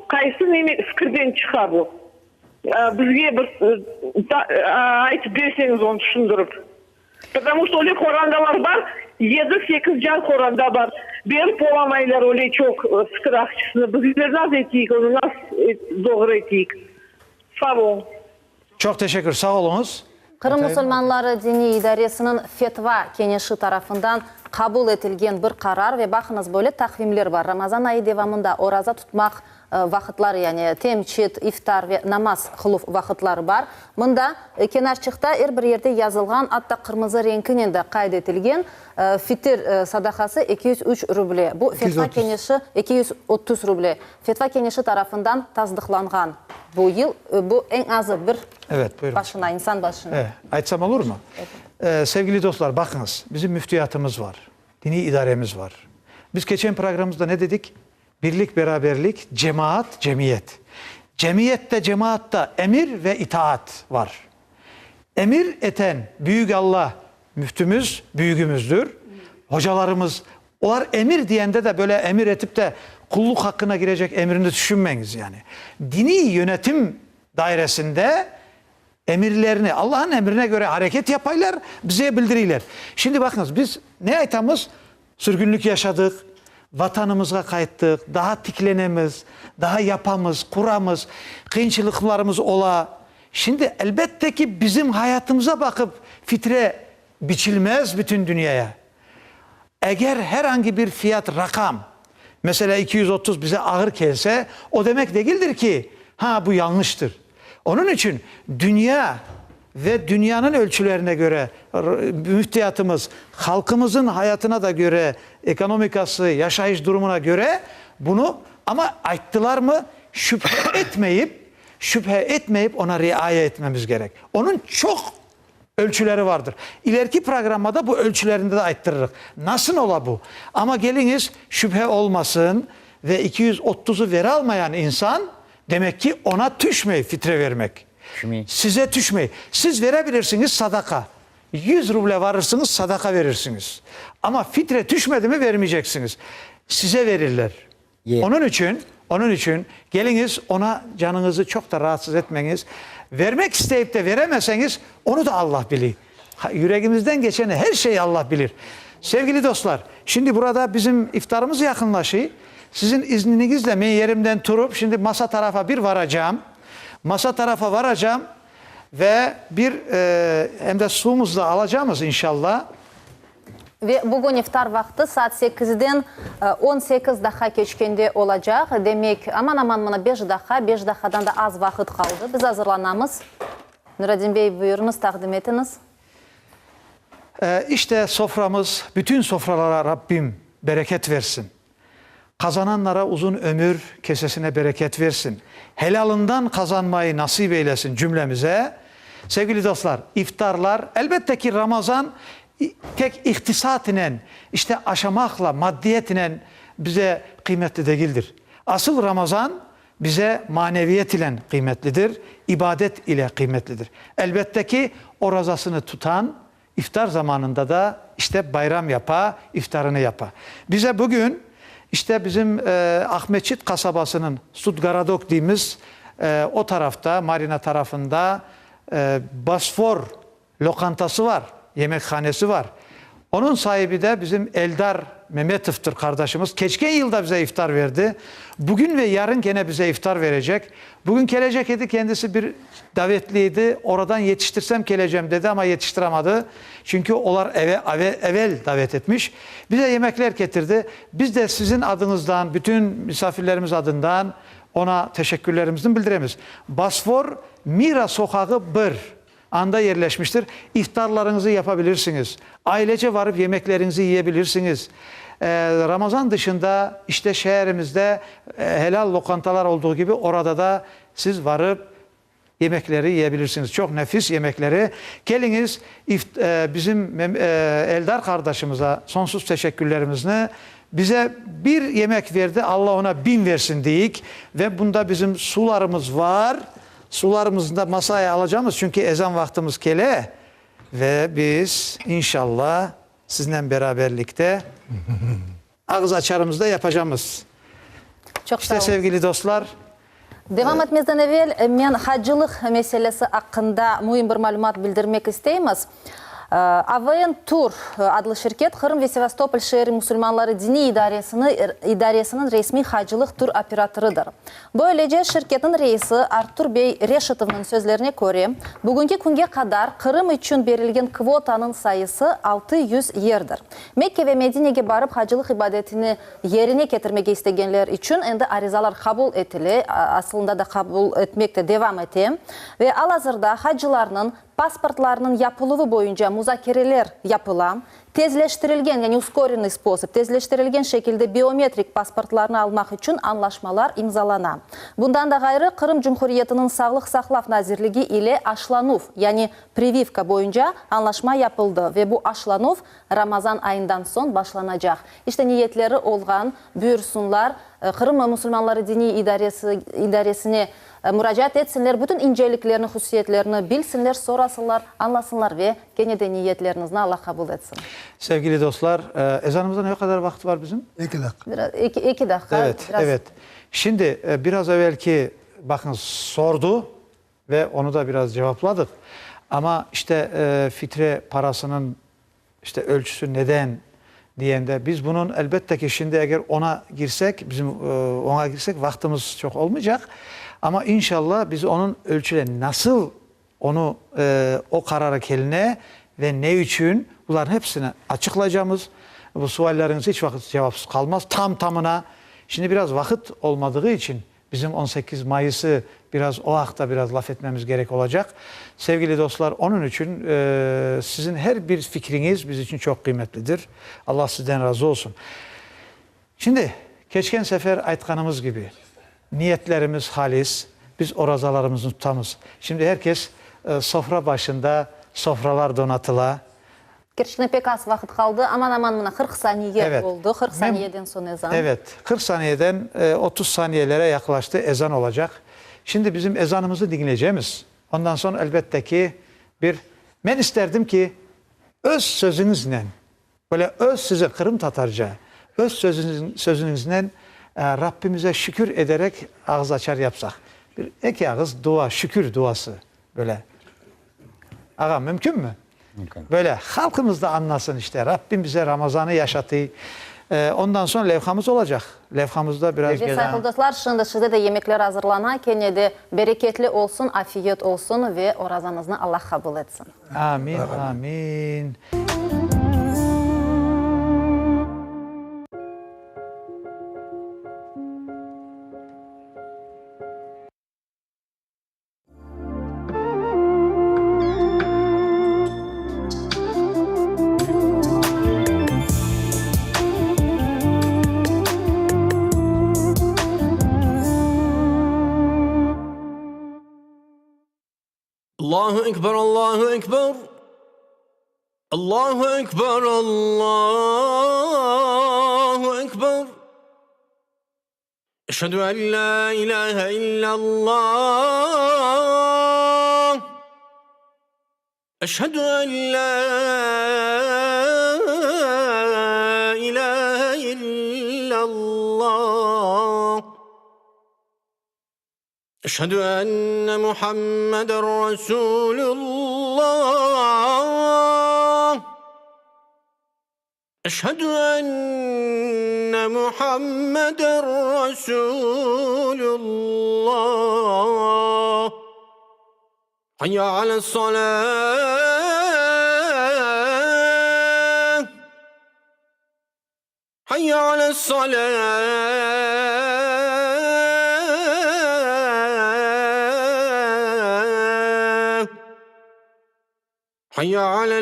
kaysı neme fikirden çıkar bu? Bizge bir aytıp berseniz onu düşündürüp. Потому что öyle korandalar var. 7-8 can koranda var. Berip olamaylar öyle çok fikir akçısını. Bizler nasıl etiyik onu nasıl doğru etiyik. Sağ olun. Çok teşekkür. Sağ olunuz. Kırım Müslümanları Dini İdaresi'nin fetva kenişi tarafından kabul etilgen bir karar ve bakınız böyle takvimler var. Ramazan ayı devamında oraza tutmak vakitler yani temçit, iftar ve namaz kılıf vakitleri var. Bunda kenarçıkta her bir yerde yazılgan hatta kırmızı renkinin de kaydetilgen fitir sadakası 203 ruble. Bu fetva kenişi 230 ruble. Fetva kenişi tarafından tasdıklangan. Bu yıl bu en azı bir başına, insan başına. Evet. Aytsam olur mu? Evet. Sevgili dostlar bakınız bizim müftiyatımız var. Dini idaremiz var. Biz geçen programımızda ne dedik? Birlik, beraberlik, cemaat, cemiyet. Cemiyette, cemaatta emir ve itaat var. Emir eten büyük Allah müftümüz, büyüğümüzdür. Hocalarımız, onlar emir diyende de böyle emir etip de kulluk hakkına girecek emrini düşünmeyiniz yani. Dini yönetim dairesinde emirlerini, Allah'ın emrine göre hareket yapaylar, bize bildiriler. Şimdi bakınız biz ne aytamız? Sürgünlük yaşadık, vatanımıza kayıttık, daha tiklenemiz, daha yapamız, kuramız, kıyınçılıklarımız ola. Şimdi elbette ki bizim hayatımıza bakıp fitre biçilmez bütün dünyaya. Eğer herhangi bir fiyat, rakam, mesela 230 bize ağır gelse o demek değildir ki ha bu yanlıştır. Onun için dünya ve dünyanın ölçülerine göre müftiyatımız, halkımızın hayatına da göre, ekonomikası, yaşayış durumuna göre bunu ama ayttılar mı şüphe etmeyip ona riayet etmemiz gerek. Onun çok ölçüleri vardır. İleriki programda bu ölçülerinde de ayttırırız. Nasıl ola bu? Ama geliniz şüphe olmasın ve 230'u veri almayan insan demek ki ona düşmeyi fitre vermek. Size düşmeyi. Siz verebilirsiniz sadaka. 100 ruble varırsınız sadaka verirsiniz. Ama fitre düşmedi mi vermeyeceksiniz. Size verirler. Onun için geliniz ona canınızı çok da rahatsız etmeniz. Vermek isteyip de veremezseniz onu da Allah bilir. Yüreğimizden geçeni her şeyi Allah bilir. Sevgili dostlar, şimdi burada bizim iftarımız yakınlaşıyor. Sizin izninizle ben yerimden durup şimdi masa tarafa bir varacağım. Masa tarafa varacağım ve bir hem de suyumuzu da alacağımız inşallah. Ve bugün iftar vakti saat 8'den 18 dakika geçkende olacak. Demek aman mana 5 dakikadan da az vakit kaldı. Biz hazırlanamız. Nuradin Bey buyurunuz, takdim etiniz. İşte soframız, bütün sofralara Rabbim bereket versin. Kazananlara uzun ömür, kesesine bereket versin. Helalından kazanmayı nasip eylesin cümlemize. Sevgili dostlar, iftarlar elbette ki Ramazan tek ihtisat ile, işte aşamakla, maddiyet ile bize kıymetli değildir. Asıl Ramazan bize maneviyet ile kıymetlidir, ibadet ile kıymetlidir. Elbette ki o rozasını tutan iftar zamanında da işte bayram yapa, iftarını yapa. Bize bugün işte bizim Ahmetçit kasabasının Sudgaradok dediğimiz o tarafta, Marina tarafında Basfor lokantası var, yemekhanesi var. Onun sahibi de bizim Eldar Mehmetov'tur kardeşimiz. Geçen yılda bize iftar verdi. Bugün ve yarın gene bize iftar verecek. Bugün gelecek idi, kendisi bir davetliydi. Oradan yetiştirsem geleceğim dedi ama yetiştiremedi. Çünkü onlar evvel davet etmiş. Bize yemekler getirdi. Biz de sizin adınızdan, bütün misafirlerimiz adından ona teşekkürlerimizi bildiremiz. Basfor Mira Sokağı 1 anda yerleşmiştir. İftarlarınızı yapabilirsiniz. Ailece varıp yemeklerinizi yiyebilirsiniz. Ramazan dışında işte şehrimizde helal lokantalar olduğu gibi orada da siz varıp yemekleri yiyebilirsiniz. Çok nefis yemekleri. Geliniz bizim Eldar kardeşimize sonsuz teşekkürlerimizi bize bir yemek verdi. Allah ona 1000 versin deyik. Ve bunda bizim sularımız var. Sularımızı da masaya alacağımız çünkü ezan vaktimiz kele ve biz inşallah sizinle beraberlikte ağız açarımızda yapacağımız. Çok İşte sağ olun. sevgili dostlar, Devam etmezden evvel men hacılık meselesi hakkında mühim bir malumat bildirmek isteyimiz. Avayan Tur adlı şirket Kırım ve Sevastopol şehri Müslümanları Dini İdaresi'nin resmi hacılık tur operatörüdür. Böylece şirketin reisi Artur Bey Reşitov'un sözlerine göre bugünkü günge kadar Kırım için verilgen kvotanın sayısı 600 yerdir. Mekke ve Medine'ye barıp hacılık ibadetini yerine getirmek isteyenler için endi arizalar kabul etili, aslında da kabul etmekte devam etti ve alazırda hacılarının pasportlarının yapılığı boyunca müzakereler yapılan, tezleştirilgen yani uskorenный sposоб, tezleştirilgen şekilde biyometrik pasportlarını almak için anlaşmalar imzalanan. Bundan da gayrı Kırım Cumhuriyeti'nin Sağlık Saklav Nazirligi ile aşlanuf yani privivka boyunca anlaşma yapıldı ve bu aşlanuf Ramazan ayından son başlanacak. İşte niyetleri olgan buyursunlar Kırım Müslümanları Dini İdaresi'ne müracaat etsinler, bütün inceliklerini, hususiyetlerini bilsinler, sorasınlar, anlasınlar ve gene de niyetlerinizi Allah kabul etsin. sevgili dostlar, ezanımıza ne kadar vakit var bizim? 2 dakika. İki dakika. Evet, evet. Şimdi biraz evvelki bakın sordu ve onu da biraz cevapladık. Ama işte fitre parasının işte ölçüsü neden diyende biz bunun elbette ki şimdi eğer ona girsek vaktimiz çok olmayacak. Ama inşallah biz onun ölçüle nasıl onu o karara keline ve ne için bunların hepsini açıklayacağımız. Bu sualleriniz hiç vakit cevapsız kalmaz. Tam tamına şimdi biraz vakit olmadığı için bizim 18 Mayıs'ı biraz o hakta biraz laf etmemiz gerek olacak. Sevgili dostlar onun için sizin her bir fikriniz biz için çok kıymetlidir. Allah sizden razı olsun. Şimdi geçen sefer aytkanımız gibi niyetlerimiz halis, biz orazalarımızı tutamız. Şimdi herkes sofra başında sofralar donatıla. Gerçekten pek az vakit kaldı. Aman buna 40 saniye Evet. oldu. 40 saniyeden son ezan. Evet, 40 saniyeden 30 saniyelere yaklaştı ezan olacak. Şimdi bizim ezanımızı dinleyeceğimiz. Ondan sonra elbette ki ben isterdim ki öz sözünüzle, böyle öz size Kırım Tatarca, öz sözünüzle Rabbimize şükür ederek ağız açar yapsak. Bir iki ağız dua, şükür duası böyle. Ağa mümkün mü? Mümkün. Böyle halkımız da anlasın işte. Rabbim bize Ramazan'ı yaşatı. Ondan sonra levhamız olacak. Levhamızda biraz... Ve sayılı dostlar, şimdi size de yemekler hazırlanan, kendine de bereketli olsun, afiyet olsun ve orazanızı Allah kabul etsin. Amin, amin. Allahu Ekber, Allahu Ekber. Allahu Ekber, Allahu Ekber. Eşhedü en la ilahe illallah. Eşhedü en la ilahe illallah. Eşhedü enne Muhammeden Resulullah. Eşhedü enne Muhammeden Resulullah. Hayya ale's-salâh. Hayya ale's-salâh. حي على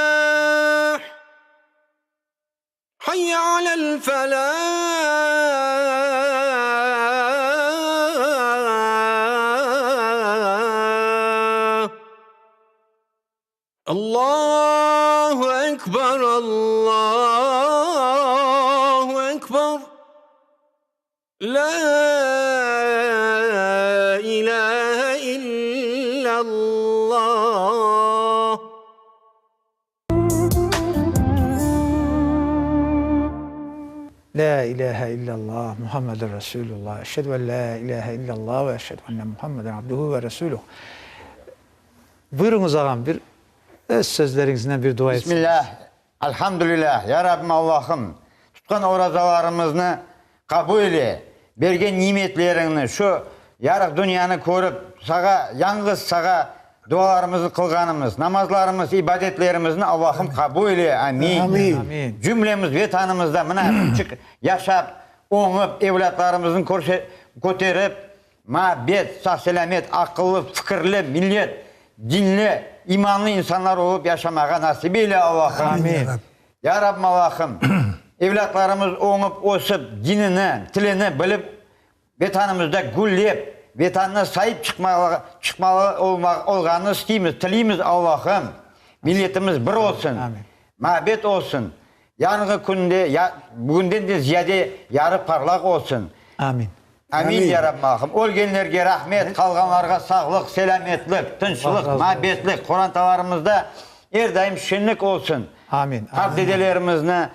الفلاح حي على الفلاح الله أكبر الله أكبر La ilahe illallah Muhammeden Resulullah. Eşhedü en la ilahe illallah ve eşhedü enne Muhammeden abduhu ve resuluh. Buyurunuz ağam bir öz sözlerinizden bir dua etsin. Bismillah. Elhamdülillah. Ya Rabbim Allah'ım. Tutkan orazalarımızı kabul eyle. Bergen nimetlerini şu yarık dünyanı korup sağa, yalnız sağa dualarımızı kılganımız, namazlarımız, ibadetlerimizin Allah'ım kabul eyle. Amin. Amin. Cümlemiz vatanımızda mına küçük yaşap, oğup, evlatlarımızın koterip, mabet, sağ selamet, akıllı, fikirli, millet, dinli, imanlı insanlar olup yaşamağa nasip eyle Allah'ım. Amin. Ya Rabbim Allah'ım, evlatlarımız oğup, osup, dinini, tilini bilip, vatanımızda gülleyip, vatanına sahip çıkmalı olganı isteyimiz, tileyimiz Allah'ım. Milletimiz bir olsun, mabet olsun. Yarınғы günde, bugünden de ziyade yarı parlak olsun. Amin. Amin ya Rabbim Allah'ım. Ölgenlerge rahmet, kalganlarga sağlık, selametlik, tınçlık, mabetlik, Kur'an-talarımızda her daim şenlik olsun. Amin. Hak dedelerimizle,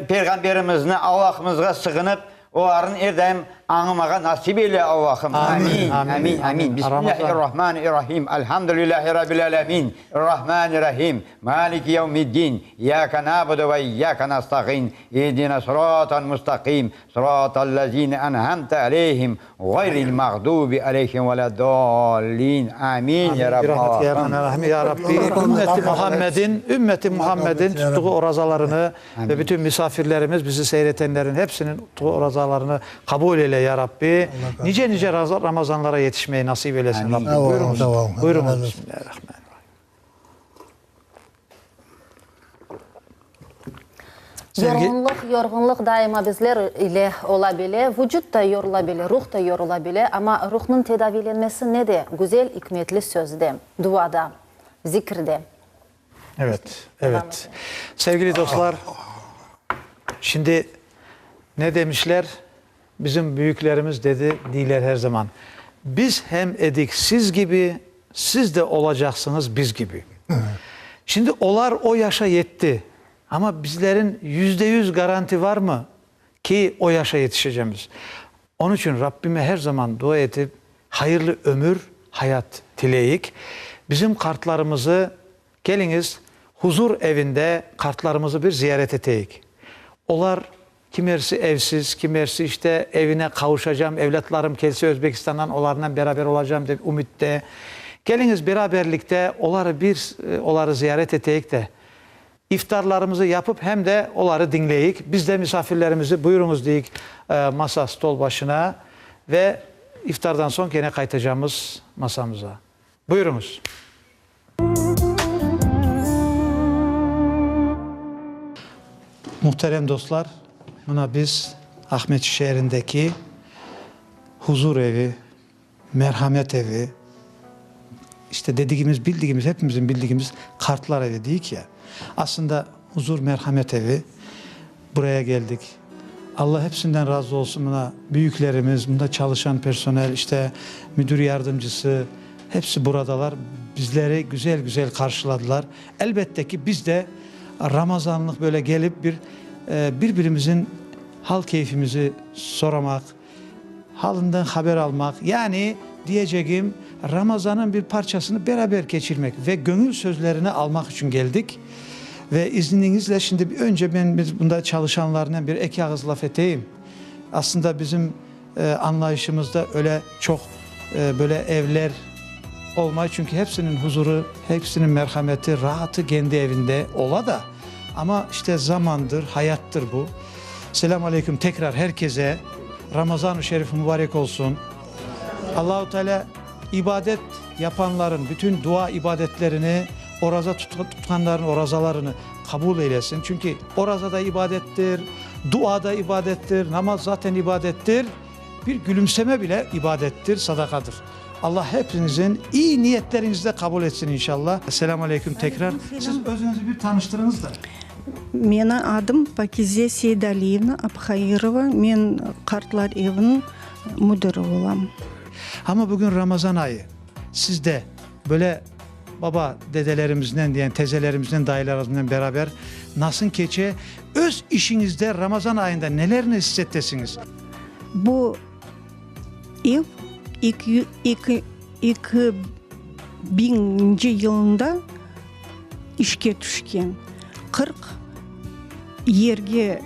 peygamberimizle Allah'ımızga sığınıp, onların her daim anımağa nasip eyle Allah'ım. Amin. Amin. Amin. Bismillahirrahmanirrahim. Elhamdülillahi Rabbil alemin. Rahmanirrahim. Maliki yevmiddin. İyyâke nâbudu ve iyyâke nasta'in. İhdina sıratal mustakim. Sıratal lezîne en'amte aleyhim. Gayril mağdubi aleyhim veleddallin. Amin. Ya Rabbi Allah'ım. Ya Rabbi ümmeti Muhammed'in tuttuğu orazalarını ve bütün misafirlerimiz, bizi seyretenlerin hepsinin tuttuğu orazalarını kabul eyle ya Rabbi. Nice Ramazanlara yetişmeyi nasip eylesin Rabbim. Buyurunuz. Buyurunuz. Bismillahirrahmanirrahim. Yorgunluk daima bizler ile olabilir, vücut da yorulabilir, ruh da yorulabilir ama ruhun tedavilenmesi ne de? Güzel, hikmetli sözde, duada, zikirde. Evet. Sevgili dostlar, şimdi ne demişler? Bizim büyüklerimiz diler her zaman. Biz hem edik siz gibi, siz de olacaksınız biz gibi. Şimdi olar o yaşa yetti. Ama bizlerin %100 garanti var mı ki o yaşa yetişeceğimiz? Onun için Rabbime her zaman dua edip hayırlı ömür, hayat dileyik. Bizim kartlarımızı geliniz huzur evinde kartlarımızı bir ziyaret eteyik. Olar kimersi evsiz, kimersi işte evine kavuşacağım, evlatlarım gelse Özbekistan'dan onlarla beraber olacağım de ümitte. Geliniz beraberlikte onları ziyaret eteyik de iftarlarımızı yapıp hem de onları dinleyik. Biz de misafirlerimizi buyurunuz deyik masa stol başına ve iftardan sonra gene kaytacağımız masamıza. Buyurunuz. Muhterem dostlar, buna biz Ahmetçi şehrindeki huzur evi, merhamet evi, işte bildiğimiz, hepimizin bildiğimiz kartlar evi değil ki ya. Aslında huzur merhamet evi, buraya geldik. Allah hepsinden razı olsun buna. Büyüklerimiz, bunda çalışan personel, işte müdür yardımcısı, hepsi buradalar. Bizleri güzel güzel karşıladılar. Elbette ki biz de Ramazanlık böyle gelip birbirimizin hal keyfimizi soramak, halinden haber almak, yani diyeceğim Ramazan'ın bir parçasını beraber geçirmek ve gönül sözlerini almak için geldik. Ve izninizle şimdi önce biz bunda çalışanlarından bir ek ağız laf edeyim. Aslında bizim anlayışımızda öyle çok böyle evler olmaz. Çünkü hepsinin huzuru, hepsinin merhameti, rahatı kendi evinde ola da. Ama işte zamandır, hayattır bu. Selamun Aleyküm tekrar herkese. Ramazan-ı Şerif mübarek olsun. Allah-u Teala ibadet yapanların bütün dua ibadetlerini, oraza tutanların orazalarını kabul eylesin. Çünkü oraza da ibadettir, dua da ibadettir, namaz zaten ibadettir. Bir gülümseme bile ibadettir, sadakadır. Allah hepinizin iyi niyetlerinizi de kabul etsin inşallah. Selamun Aleyküm tekrar. Siz özünüzü bir tanıştırınız da. Менің adım Пакизе Сейдалиевна Абхаирова. Men Kartlar Evi'nin müdürü olam. Ama bugün Ramazan ayı. Siz de böyle baba dedelerimizden diyen tezelerimizden, dayılarımızdan beraber nasıl keçe? Öz işinizde Ramazan ayında nelerni hissettesiniz? Bu ev 2000 yılında işke düşken. 40 yerge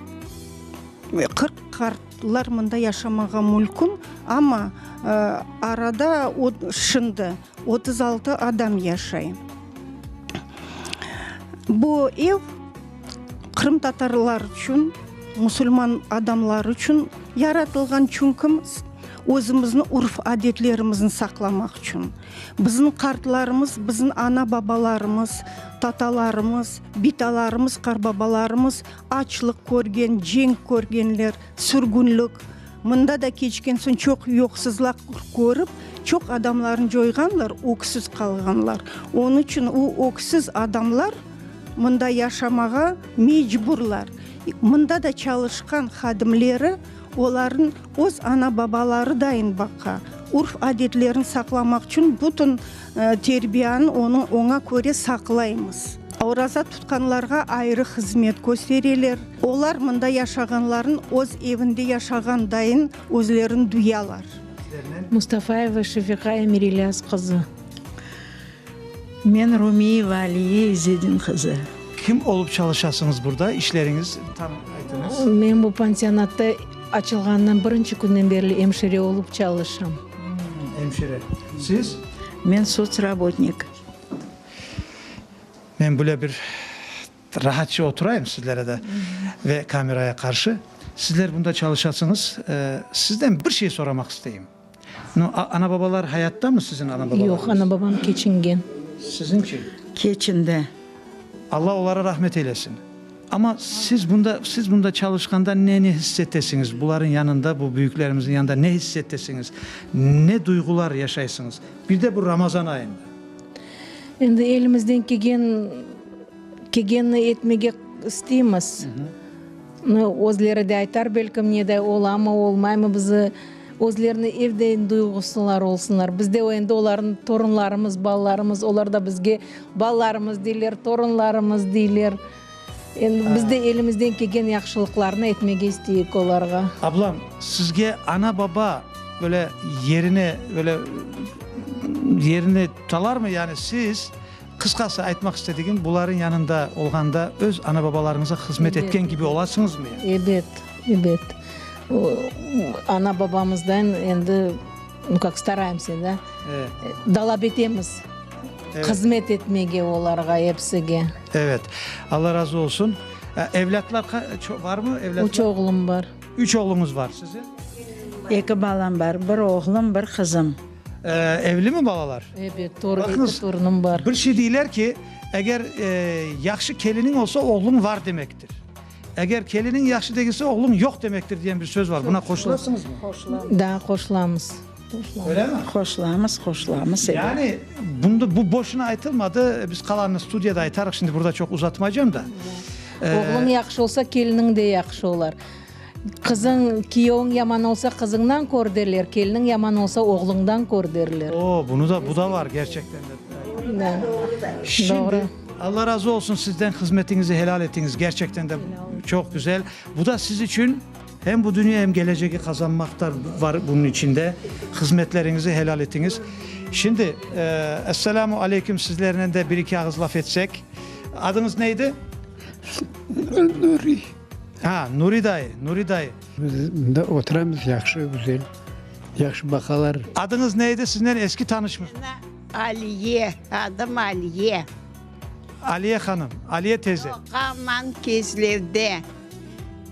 40 kartlar mında yaşamağa mülkün ama arada şimdi 36 adam yaşayın. Bu ev Kırım Tatarlar için, Müslüman adamlar için yaratılgan çünkü özümüzün urf adetlerimizin saklamak için. Bizim kartlarımız, bizim ana babalarımız, tatalarımız, bitalarımız, karbabalarımız açlık görgen, cenk görgenler, sürgünlük. Mında da keçken son çok yoksuzluk görüp, çok adamların joyganlar, öksüz kalganlar. Onun için o öksüz adamlar mında yaşamağa mecburlar. Mında da çalışkan hadimleri onların öz ana babaları dayın baka. Urf adetlerini saklamak için bütün terbiyeni ona göre saklayımız. Orazat tutkanlarga ayrı hizmet gösteriler. Olar mında yaşaganların öz evinde yaşagan dayın özlerini duyalar. Mustafaeva Şefika Emirilyas kızı. Men Rumiyeva Aliye İzzedin kızı. Kim olup çalışasınız burada? İşleriniz tam aytınız. Men bu pansiyonatta açılgandan birinci günden beri hemşire olup çalışam. Hemşire. Siz? Men soцработник. Ben böyle bir rahatça oturayım sizlere de ve kameraya karşı. Sizler bunda çalışasınız. Sizden bir şey sormak isteyeyim. Ana babalar hayatta mı sizin ana babalarınız? Yok, ana babam keçingen. Sizinki? Keçinde. Allah onlara rahmet eylesin. Ama siz bunda çalışkanda ne hissettesiniz? Bunların yanında, bu büyüklerimizin yanında ne hissettesiniz? Ne duygular yaşaysınız? Bir de bu Ramazan ayında. Endi elimizden kelgenini etmege isteymiz. Özleri de aytar belkim ne de olama olmayma bizi özlerini evde duygusular olsunlar. Bizde endi onların torunlarımız, ballarımız, onlar da bizge ballarımız deyler, torunlarımız deyler. Endi bizde elimizden kelgen yaxşılıklarını etmege isteyik onlarga. Ablam, sizge ana baba böyle yerini talar mı? Yani siz kıskası aytmak istediğim bunların yanında olganda öz ana babalarınıza hizmet etken gibi olasınız mı? Yani? Evet. Ana babamızdan endi как стараемся да. Dalap etemiz. Evet. Hizmet etmege onlarga hepsige. Evet. Allah razı olsun. Evlatlar var mı? Evlatlar? 3 oğlum var. 3 oğlunuz var sizin? 2 balam var. Bir oğlum, bir kızım. Evli mi balalar? Evet, torunum var. Bir şey deyirler ki, eğer yaxşı kelinin olsa oğlun var demektir. Eğer kelinin yaxşı değilse oğlun yok demektir diyen bir söz var. Buna koşulasınız mı? Da koşulamız. Öyle mi? Hoşlamız. Yani bu boşuna aytılmadı. Biz kalanını stüdyoda aytarıq. Şimdi burada çok uzatmayacağım da. Oğlun yaxşı olsa kelinin de yaxşı olar. Kızın, kiyovun yaman olsa kızından kor derler. Kelinin yaman olsa oğlundan kor derler. Bu da var gerçekten de. Şimdi Doğru. Allah razı olsun sizden hizmetinizi helal ettiniz. Gerçekten de çok güzel. Bu da siz için hem bu dünya hem geleceği kazanmakta var bunun içinde. Hizmetlerinizi helal ettiniz. Şimdi Esselamu Aleyküm sizlerle de bir iki ağız laf etsek. Adınız neydi? Nuri. Nuri dayı. Biz de oturamız yaxşı, güzel. Yaxşı bakalar. Adınız neydi? Sizden eski tanışmış. Aliye, adım Aliye. Aliye Hanım, Aliye teyze. Kaman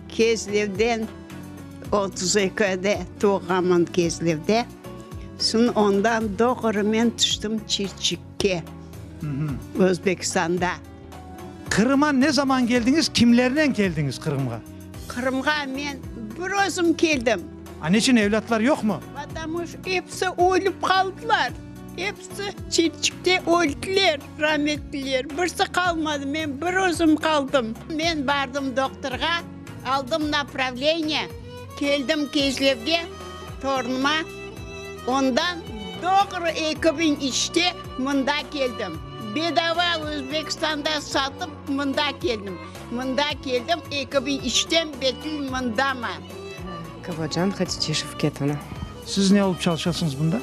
Kezlev'den 32'de doğamın Kezlev'de. Son ondan doğru ben düştüm Çirçik'e, Özbekistan'da. Kırım'a ne zaman geldiniz? Kimlerle geldiniz Kırım'a? Kırım'a ben bir özüm geldim. Niçin evlatlar yok mu? Потому hepsi ölüp kaldılar. Hepsi Çirçik'te öldüler, rahmetliler. Birisi kalmadı, ben bir özüm kaldım. Ben bardım doktorga, aldım направление, geldim Kezlev'e, torunuma. Ondan doğru 2003'te mında geldim. bedava Özbekistan'da satıp mında geldim. Mında geldim 2003'ten betil mındaman. Kıvacan Hatice Şevket ana. Siz ne olup çalışarsınız bunda?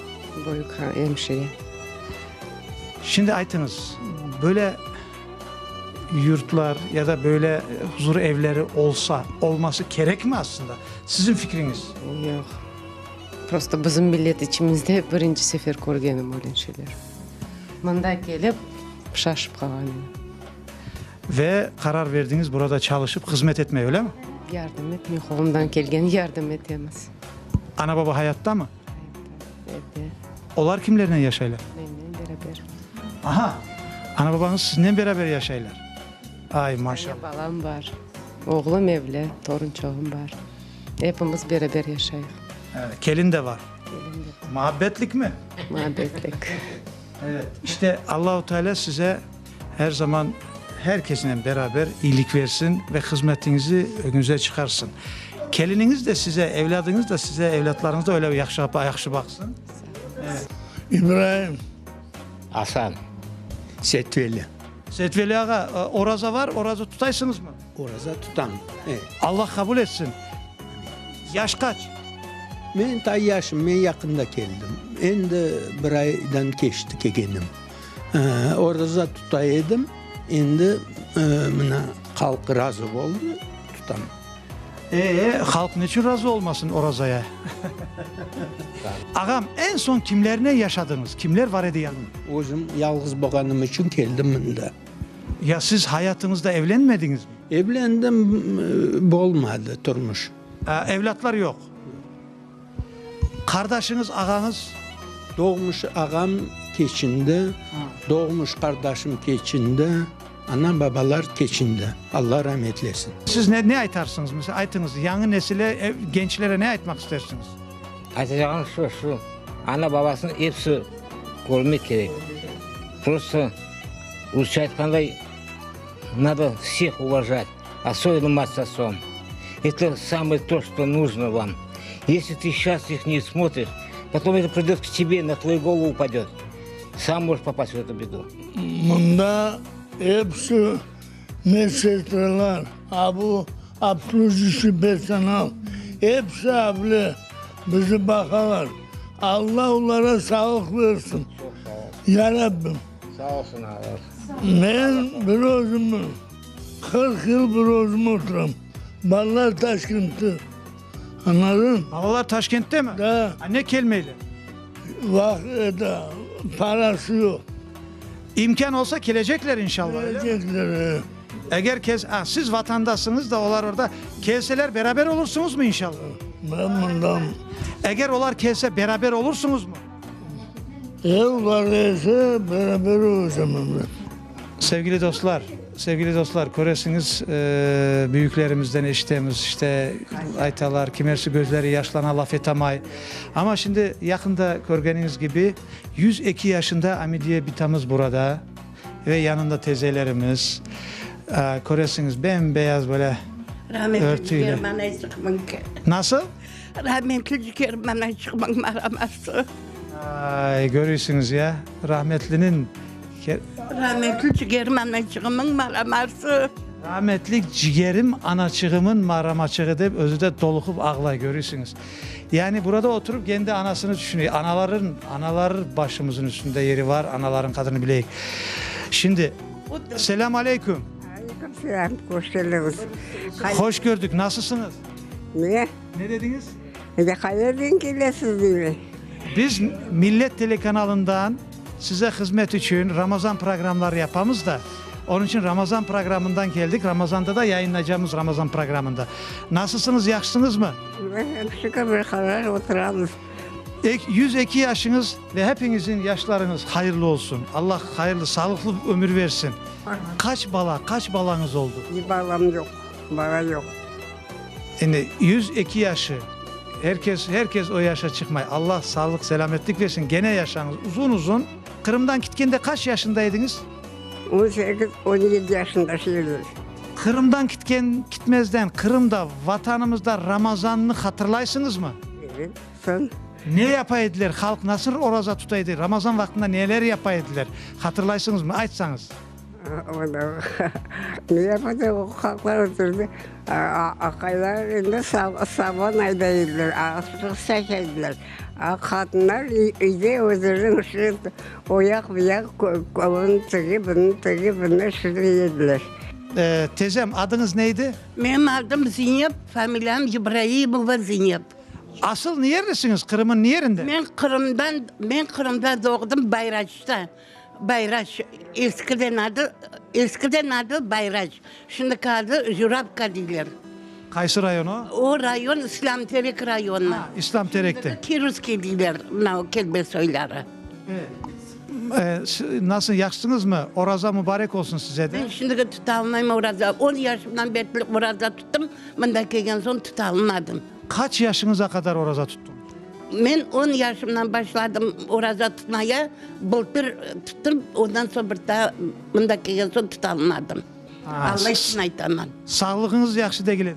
Boyuk hemşire. Şimdi aytınız böyle yurtlar ya da böyle huzur evleri olması gerek mi aslında? Sizin fikriniz? Yok. Просто bizim millet içimizde birinci sefer görgenim olan şeyler. Mında gelip şaşıp kalganım. Ve karar verdiniz burada çalışıp hizmet etmeye, öyle mi? Yardım etmiyor. Kolumdan gelgen yardım edemez. Ana baba hayatta mı? Evde. Onlar kimlerle yaşaylar? Benimle beraber. Aha. Ana babanız sizinle beraber yaşaylar. Ay maşallah. Anne balam var. Oğlum evli, torun çoğum var. Hepimiz beraber yaşayız. Evet, kelin de var. Muhabbetlik mi? Muhabbetlik. Evet. İşte Allahu Teala size her zaman herkesinle beraber iyilik versin ve hizmetinizi önünüze çıkarsın. Kelininiz de size, evladınız da size, evlatlarınız da öyle bir yakşı baksın. Evet. İbrahim. Hasan. Setveli. Setveli ağa, oraza var, oraza tutaysınız mı? Oraza tutam. Evet. Allah kabul etsin. Yaş kaç? Ben ta yaşım, ben yakında geldim. Endi bir aydan geçti kegenim. Oraza tutaydım. Endi buna halk razı oldu, tutam. Halk ne için razı olmasın orazaya? Ağam en son kimlerine yaşadınız? Kimler var idi yanında? Özüm yalnız boğanım için geldim bunda. Ya siz hayatınızda evlenmediniz mi? Evlendim, olmadı turmuş. Evlatlar yok. Kardeşiniz, ağanız? Doğmuş ağam keçinde, doğmuş kardeşim keçinde, ana babalar keçinde. Allah rahmet eylesin. Siz ne aytarsınız mesela? Aytınız, yeni nesile, gençlere ne aytmak istersiniz? Айтacağım şu. Ana babasının hepsi görmek gerek. Просто Rusça aytkanday надо всех уважать, особенно мать с отцом. Это самое то, что нужно вам. Если ты сейчас их не смотришь, потом это придет к тебе, на твою голову упадет. Сам можешь попасть в эту беду. Bunda hepsi medsestralar, bu absolucisi personel, hepsi abli bizi bakarlar. Allah onlara sağlık versin. Ya Rabbim. Sağ olsun abi. Ben bir özümü, 40 yıl bir özüm oturam. Ballar Taşkent'te. Anladın? Babalar Taşkent'te mi? Da. Ne kelimeyle? Parası yok. İmkan olsa gelecekler inşallah. Gelecekler. Eğer siz vatandaşsınız da onlar orada kelseler beraber olursunuz mu inşallah? Ben bundan. Eğer onlar kelse beraber olursunuz mu? Onlar ise beraber olacağım. Sevgili dostlar, göresiniz büyüklerimizden eşittiğimiz işte aytalar, kimersi gözleri yaşlana laf etamay. Ama şimdi yakında görgeniz gibi 102 yaşında Amidiye bitamız burada ve yanında tezelerimiz. Göresiniz bembeyaz böyle örtüyle. Nasıl? Rahmetli German'a çıkmak maraması. Ay, görüyorsunuz ya, rahmetlinin Rahmetli German'a çıkmak maraması. rahmetlik ciğerim anaçığımın maramaçığı deyip özü de dolukup ağla, görüyorsunuz. Yani burada oturup kendi anasını düşünüyor. Analar başımızın üstünde yeri var. Anaların kadını bileyik. Şimdi selam aleyküm. Selam, hoş geldiniz. Hoş gördük. Nasılsınız? Niye? Ne dediniz? Hayırlı geliyorsunuz değil. Biz Millet Telekanalından size hizmet için Ramazan programları yapamız da onun için Ramazan programından geldik. Ramazan'da da yayınlayacağımız Ramazan programında. Nasılsınız? Yaxşısınız mı? Şükür bir kadar oturalım. 102 yaşınız ve hepinizin yaşlarınız hayırlı olsun. Allah hayırlı, sağlıklı ömür versin. Kaç balanız oldu? Bir balam yok. Bala yok. Yani 102 yaşı. Herkes o yaşa çıkmay. Allah sağlık, selametlik versin. Gene yaşanız uzun. Kırım'dan gittiğinde kaç yaşındaydınız? 18-17 yaşında şeydir. Kırım'dan gitmezden Kırım'da, vatanımızda Ramazan'ını hatırlaysınız mı? Evet. Sen Ne yapaydılar? Halk nasıl oruza tutaydı? Ramazan vaktinde neler yapaydılar? Hatırlaysınız mı? Aytsanız. Ne yapacak o halklar oturdu. Akaylar indi saban aydaydılar. Ağızlık seçeydiler. Kadınlar iyide özlerinin ışığı oyak onun tığı bunu şırıydılar. Teyzem adınız neydi? Benim adım Zeynep, familyam İbrahimova Zeynep. Asıl nerelisin? Kırım'ın nerede? Ben Kırım'da doğdum Bayraç'ta. Bayraç eskiden adı Bayraç. Şimdi adı Jurabka diyorlar. Kaysı rayonu? O rayon İslamterek rayonu. İslamterek'te. Kiruski diyorlar. O kelime söyleri. Nasıl yaksınız mı? Oraza mübarek olsun size de. Ben şimdi tutalmayayım oraza. 10 yaşımdan beri oraza tuttum. Ben de gelgen son tutalmadım. Kaç yaşınıza kadar oraza tuttun? Ben 10 yaşımdan başladım oraza tutmaya. Bultur tuttum. Ondan sonra bir daha bundaki en son tutalmadım. Allah için aytamam. Sağlığınız yaxşı değil.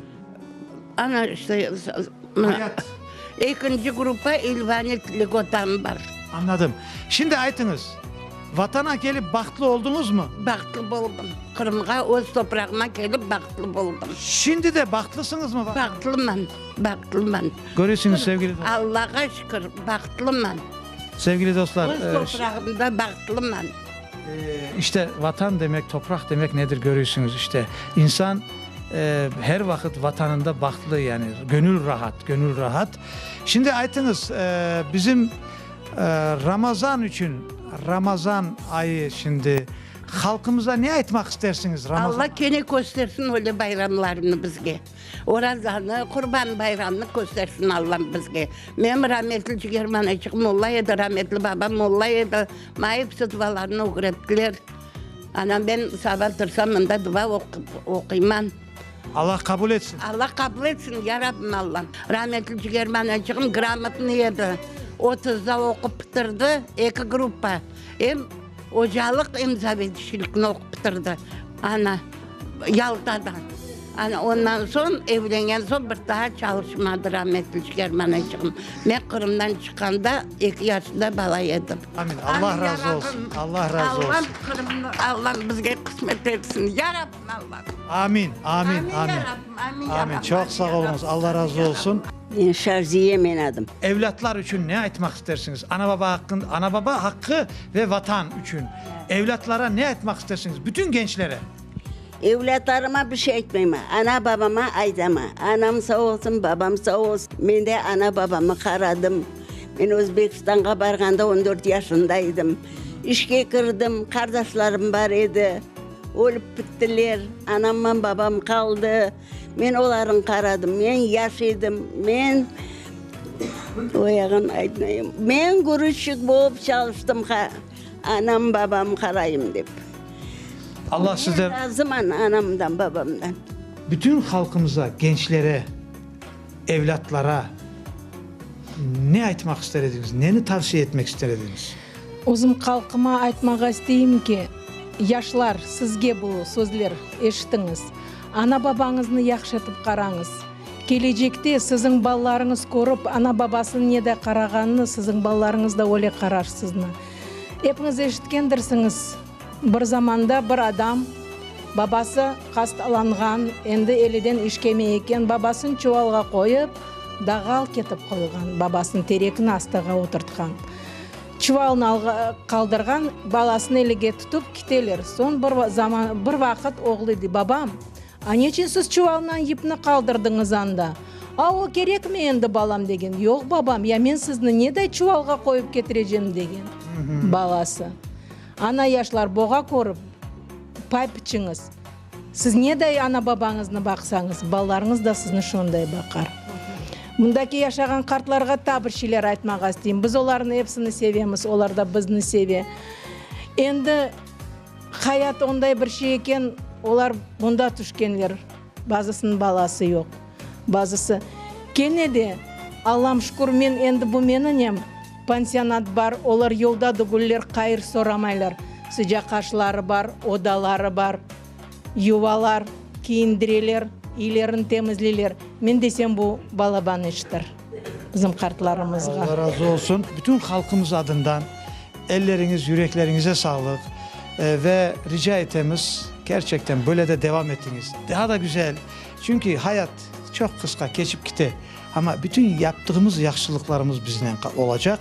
Ana işte Hayat. ikinci grupa ilvaniyetlik otam var. Anladım. Şimdi aytınız. Vatana gelip baktlı oldunuz mu? Baktlı oldum. Kırım'a öz toprağıma gelip baktlı oldum. Şimdi de baktlısınız mı? Baktılım. Görüyorsunuz sevgili dostlar. Allah'a şükür baktılım. Sevgili dostlar. Öz toprağımda baktılım. İşte vatan demek, toprak demek nedir görüyorsunuz işte. İnsan her vakit vatanında baktlı yani. Gönül rahat. Şimdi aytınız bizim Ramazan ayı şimdi halkımıza ne aytmak istersiniz Ramazan? Allah kene göstersin öyle bayramlarını bizge. O Ramazan'ı, Kurban bayramını göstersin Allah bizge. Benim rahmetli Cigermanacık mollaydı, rahmetli babam mollaydı. Mayıp sıdvalarını okuyattılar. Anam ben sabah tırsam da dua okuyman. Allah kabul etsin. Allah kabul etsin ya Rabbim Allah. Rahmetli Cigermanacık'ım gramatını yedi. 30'da okup bitirdi, 2 grupa. Hem hocalık hem zabitçilikini okup bitirdi. Ana Yalta'dan. Ana ondan sonra evlenen son bir daha çalışmadı rahmetli Cigermanacığım. Ben Kırım'dan çıkanda 2 yaşında bala yedim. Amin. Allah razı olsun. Allah razı olsun. Allah bizge kısmet etsin. Ya Rabbim Allah. Amin. Amin. Çok sağ olunuz. Allah razı olsun. Şarziye men adım. Evlatlar için ne aytmak istersiniz? Ana baba hakkı ve vatan için. Evlatlara ne aytmak istersiniz? Bütün gençlere. Evlatlarıma bir şey etmeyeyim. Ana babama aytama. Anam sağ olsun, babam sağ olsun. Ben de ana babamı karadım. Ben Özbekistan'a barganda 14 yaşındaydım. İşe girdim, kardeşlerim var idi. Ölüp bittiler. Anamla babam kaldı. Ben onların karadım. Ben yaşadım. Ben görüşük bulup çalıştım. Anam babam karayım deyip. Allah sizden razım anamdan babamdan. Bütün halkımıza, gençlere, evlatlara ne aytmak isterdiniz? Neni tavsiye etmek isterdiniz? Özüm halkıma aytmağa isteyim ki, yaşlar sizge bu sözler eşitiniz. Ana babаңызны yaxşatып қараңыз. Келешекте sizin балаларыңыз көріп, ana babasының неде қарағанын sizin балаларыңыз да оле қарарсызны. Hepiniz eşitkendirsiniz. Bir zamanda bir adam babası hastalanған, endi eliden işkeme eken, babaсын çuvalga koyup, dağal ketip koygan, babaсын terekin astaga oturtkan. Çuvalını kaldırgan, balasını elige tutup kiteler. Son bir vakit oğlu dedi, babam, a neçin siz çuvalından ipni kaldırdınız anda? O gerek mi endi balam degen? Yok babam, ya men sizni nede çuvalga koyup getireceğim degen balası. Ana yaşlar boğa korup pay biçiniz. Siz nede ana babanızını baksanız, balalarınız da sizni şonday bakar. Bundaki yaşagan kartlarga da bir şeyler aytmağa isteyim. Biz onların hepsini sevemiz, onlar da bizni seviyor. Endi hayat onday bir şey eken, onlar bunda düşkenler. Bazısının balası yok. Bazısı gene de Allah'ım şükür men endi bu menin pansionat var. Onlar yolda da güller kayır soramaylar. Sıcak aşları var, odaları var, yuvalar, kiyindireler, ilerini temizliler. Men desem bu balaban iştir. bizim kartlarımızga. Allah razı olsun. Bütün halkımız adından elleriniz, yüreklerinize sağlık. Ve rica etemiz gerçekten böyle de devam ettiniz. Daha da güzel. Çünkü hayat çok kısa, geçip gitti. Ama bütün yaptığımız yaxşılıklarımız bizden olacak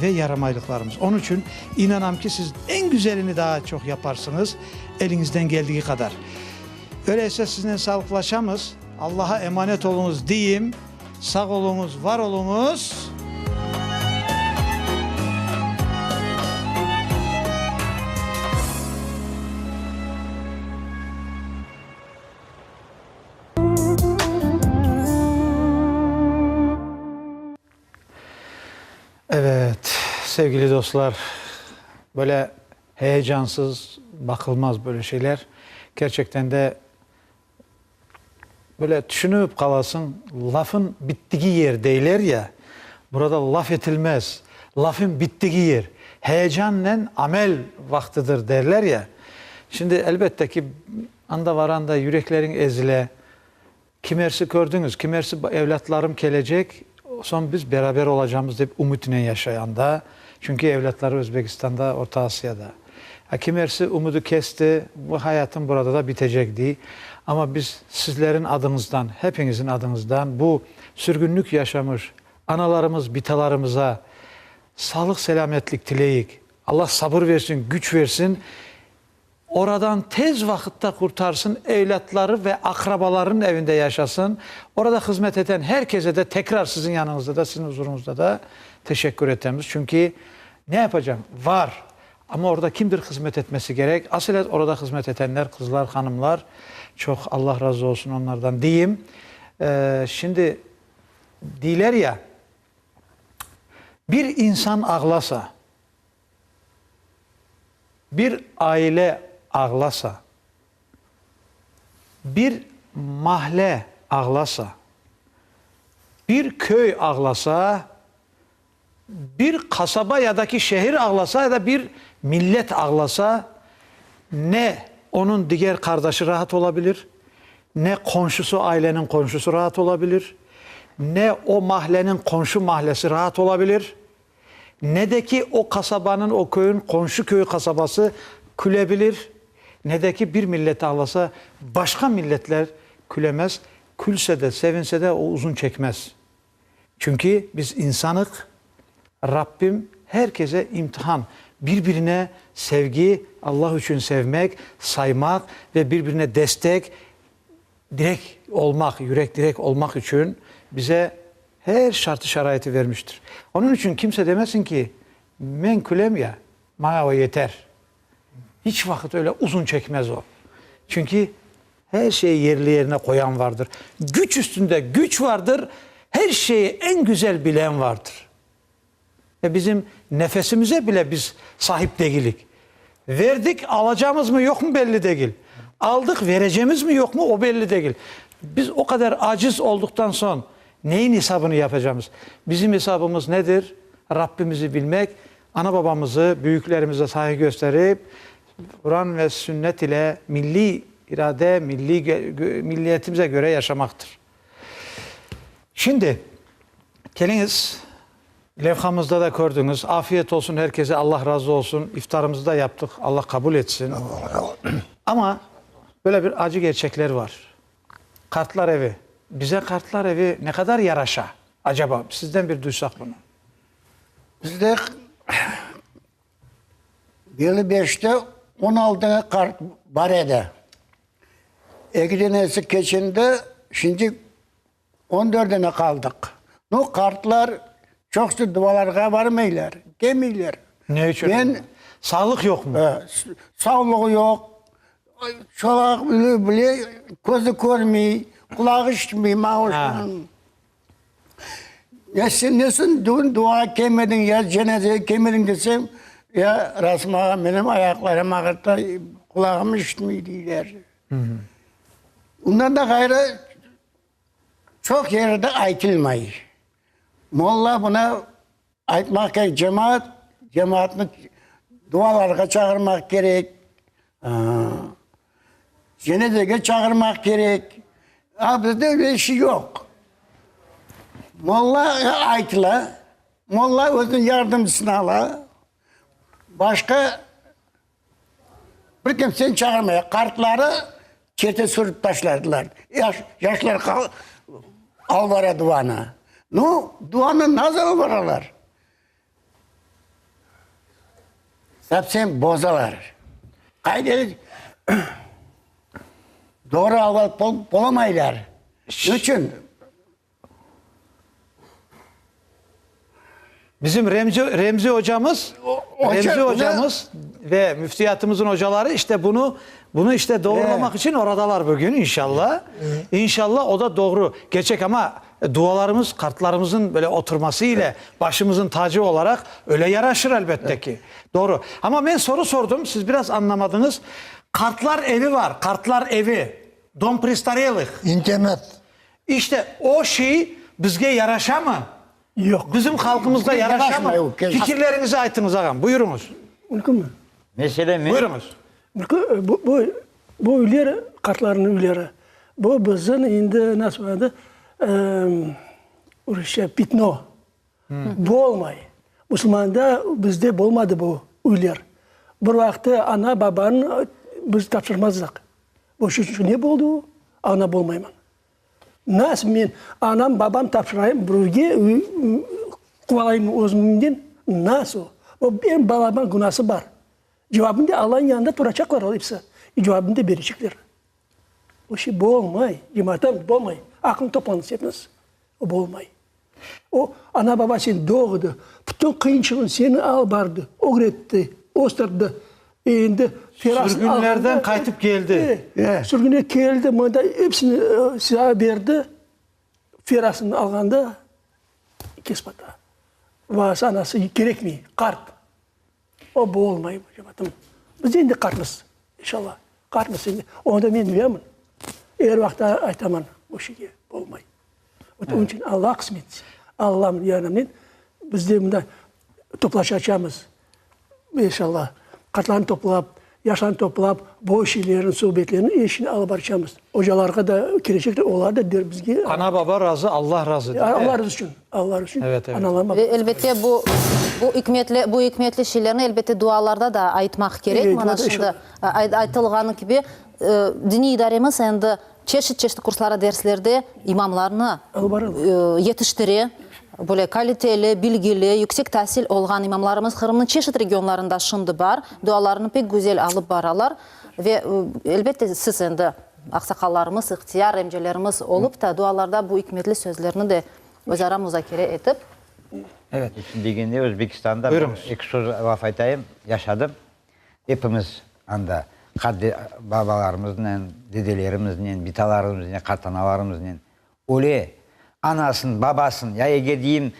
ve yaramaylıklarımız. Onun için inanam ki siz en güzelini daha çok yaparsınız elinizden geldiği kadar. Öyleyse sizinle sağlıklaşamız. Allah'a emanet olunuz diyeyim. Sağ olunuz, var olunuz. Evet sevgili dostlar, böyle heyecansız bakılmaz böyle şeyler. Gerçekten de böyle düşünüp kalasın, lafın bittiği yer deyler ya, burada laf etilmez, lafın bittiği yer. Heyecanla amel vaktidir derler ya. Şimdi elbette ki anda varanda yüreklerin ezile, kimersi gördünüz, kimersi evlatlarım gelecek, son biz beraber olacağımız deyip umutla yaşayanda. Çünkü evlatları Özbekistan'da, Orta Asya'da. Kimersi umudu kesti, bu hayatın burada da bitecek diye. Ama biz sizlerin adınızdan, hepinizin adınızdan bu sürgünlük yaşamış analarımız, bitalarımıza sağlık, selametlik dileyik. Allah sabır versin, güç versin. Oradan tez vakitte kurtarsın, evlatları ve akrabaların evinde yaşasın. Orada hizmet eden herkese de tekrar sizin yanınızda da, sizin huzurunuzda da teşekkür etmemiz. Çünkü ne yapacağım? Var. Ama orada kimdir hizmet etmesi gerek? Asıl orada hizmet edenler, kızlar, hanımlar. Çok Allah razı olsun onlardan diyeyim. Şimdi diler ya, bir insan ağlasa, bir aile ağlasa, bir mahalle ağlasa, bir köy ağlasa, bir kasaba ya da ki şehir ağlasa ya da bir millet ağlasa, ne onun diğer kardeşi rahat olabilir, ne komşusu, ailenin komşusu rahat olabilir, ne o mahallenin komşu mahallesi rahat olabilir, ne de ki o kasabanın, o köyün komşu köyü kasabası külebilir, ne de ki bir millet ağlasa başka milletler külemez. Külse de, sevinse de o uzun çekmez. Çünkü biz insanık, Rabbim herkese imtihan, birbirine sevgi, Allah için sevmek, saymak ve birbirine destek, direkt olmak, yürek direkt olmak için bize her şartı şaraiti vermiştir. Onun için kimse demesin ki men külem ya, bana o yeter. Hiç vakit öyle uzun çekmez o. Çünkü her şeyi yerli yerine koyan vardır. Güç üstünde güç vardır. Her şeyi en güzel bilen vardır. Ve bizim nefesimize bile biz sahip değilik. Verdik, alacağımız mı yok mu belli değil. Aldık, vereceğimiz mi yok mu o belli değil. Biz o kadar aciz olduktan sonra neyin hesabını yapacağımız? Bizim hesabımız nedir? Rabbimizi bilmek, ana babamızı, büyüklerimize saygı gösterip Kur'an ve sünnet ile milli irade, milliyetimize göre yaşamaktır. Şimdi geliniz, levhamızda da gördünüz. Afiyet olsun herkese, Allah razı olsun. İftarımızı da yaptık. Allah kabul etsin. Ama böyle bir acı gerçekler var. Kartlar evi. Bize kartlar evi ne kadar yaraşa acaba? Sizden bir duysak bunu. Bizde yılı 5'te 16 kart var ede. 2 tanesi geçinde, şimdi 14 tane kaldık. Bu kartlar çoksu dualarga varmaylar, gelmiyorlar. Ne için? Sağlık yok mu? Sağlık yok. Çolak bile gözü görmüyor, kulağı işitmiyor, mağuştan. Ya sen nesin dua gelmedin ya cenazeye gelmedin desem, ya Rasma benim ayaklarım ağırda, kulağım işitmiyor diyorlar. Ondan da gayrı çok yerde aytılmayı. Molla buna aytmak gerek, cemaatini dualarga çağırmak gerek. Cenazeye çağırmak gerek. Bizde öyle şey yok. Molla aytıla, molla özünün yardımcısını ala, başka bir kimsenin çağırmaya, kartları çete sürüp taşlardılar. Yaşlar alvara duana. No, duanı nasıl alvaralar? Hepsini bozalar. Kaydet doğru alval bulamaylar. Üçün Bizim Remzi hocamız, ve müftiyatımızın hocaları işte bunu işte doğrulamak için oradalar bugün inşallah. İnşallah o da doğru gerçek ama dualarımız kartlarımızın böyle oturması ile başımızın tacı olarak öyle yaraşır elbette ki. Doğru. Ama ben soru sordum. Siz biraz anlamadınız. Kartlar evi var. Kartlar evi. Dom pristarelik. İnternet. İşte o şey bizge yaraşa mı? Yok. Bizim halkımızda yaraşa mı? Fikirlerinizi aytınız ağam. Buyurunuz. Mümkün mü? Mesele mi? Buyurunuz. Bu ülyer, kartların ülleri. Bu bizim indi nasıl vardı? Pitno. Bu olmay. Müslümanda bizde olmadı bu ülyer. Bir vakti ana babanın biz tapşırmazdık. Bu şu ne oldu? Ana olmayman. Nasıl men anam babam tapşırayım buraya kuvalayım özümden nasıl? O benim babamın günahı var. Cevabında Allah'ın yanında duracaklar o hepsi. Cevabında verecekler. O şey bu olmay. Cemaatten bu olmay. Aklını toplanız yapınız. O bu olmay. O ana baba seni doğdu. Bütün kıyınçılığın seni al bardı. Öğretti. Ostırdı. Eğindi. Sürgünlerden kaytıp geldi. Sürgüne geldi. Burada hepsini size verdi. Firasını alganda kesmedi. Vas anası gerekmiyor. Kart. O bu olmayı cemaatim. Biz şimdi kartımız. İnşallah. Kartımız şimdi. Onu da ben duyamam. Eğer vakti aytamam. O şekilde olmayı. Onun için Allah kısmet. Allah'ın yanımdan biz de bundan toplaşacağımız. İnşallah. Kartlarını toplap, yaşlarını toplap, bu şeylerin, sohbetlerini işini alıp barışacağımız. Hocalarga da gelecekler, onlar da der bizge. Ana baba razı, Allah razı. Allah razı için. Allah razı için. Evet, evet. Ve elbette bu hikmetli şeylerini elbette dualarda da aytmak gerek. Evet, Mana şimdi aytılgаны gibi dini idaremiz endi çeşit kurslara, derslerde imamlarını yetiştire. Böyle kaliteli, bilgili, yüksek tahsil olgan imamlarımız Kırım'ın çeşit regionlarında şimdi var. Dualarını pek güzel alıp baralar. Ve elbette siz endi aksakallarımız, ihtiyar emcelerimiz olup da dualarda bu hikmetli sözlerini de özara muzakere edip. Evet. Degende Özbekistan'da iki söz laf aytayım, yaşadım. Hepimiz anda babalarımızla, dedelerimizle, bitalarımızla, katanalarımızla öyle anasın, babasın, ya ege diyeyim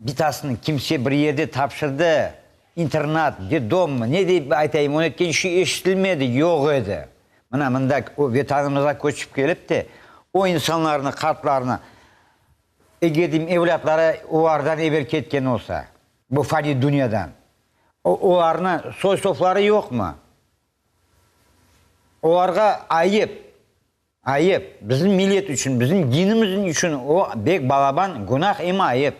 bitasını kimse bir yerde tapşırdı, internat, dom mu, ne deyip aytayım, onu etken şu eşitilmedi, yok edi. Mında o vatanımıza koçup gelip de o insanların kartlarını ege diyeyim evlatlara olardan eber ketken olsa, bu fani dünyadan, olarına soy sofları yok mu? Olarga ayıp. Ayıp. Bizim millet için, bizim dinimizin için o bek balaban günah ima ayıp.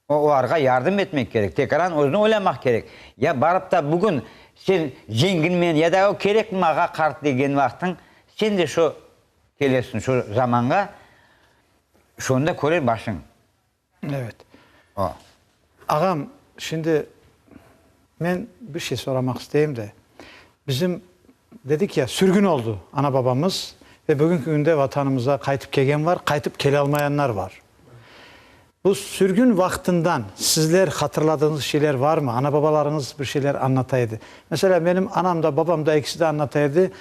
Olarga yardım etmek gerek. Tekrar özünü oylamak gerek. Ya barıp da bugün sen zenginmen ya da o gerek mi ağa kart degen vaktin sen de şu gelesin şu zamanga şunda korer başın. Evet. O. Ağam şimdi ben bir şey sormak isteyeyim de bizim dedik ya sürgün oldu ana babamız ve bugünkü günde vatanımıza kaytıp kegen var, kaytıp kele almayanlar var. Bu sürgün vaktinden sizler hatırladığınız şeyler var mı? Ana babalarınız bir şeyler anlataydı. Mesela benim anam da babam da ikisi de anlataydı.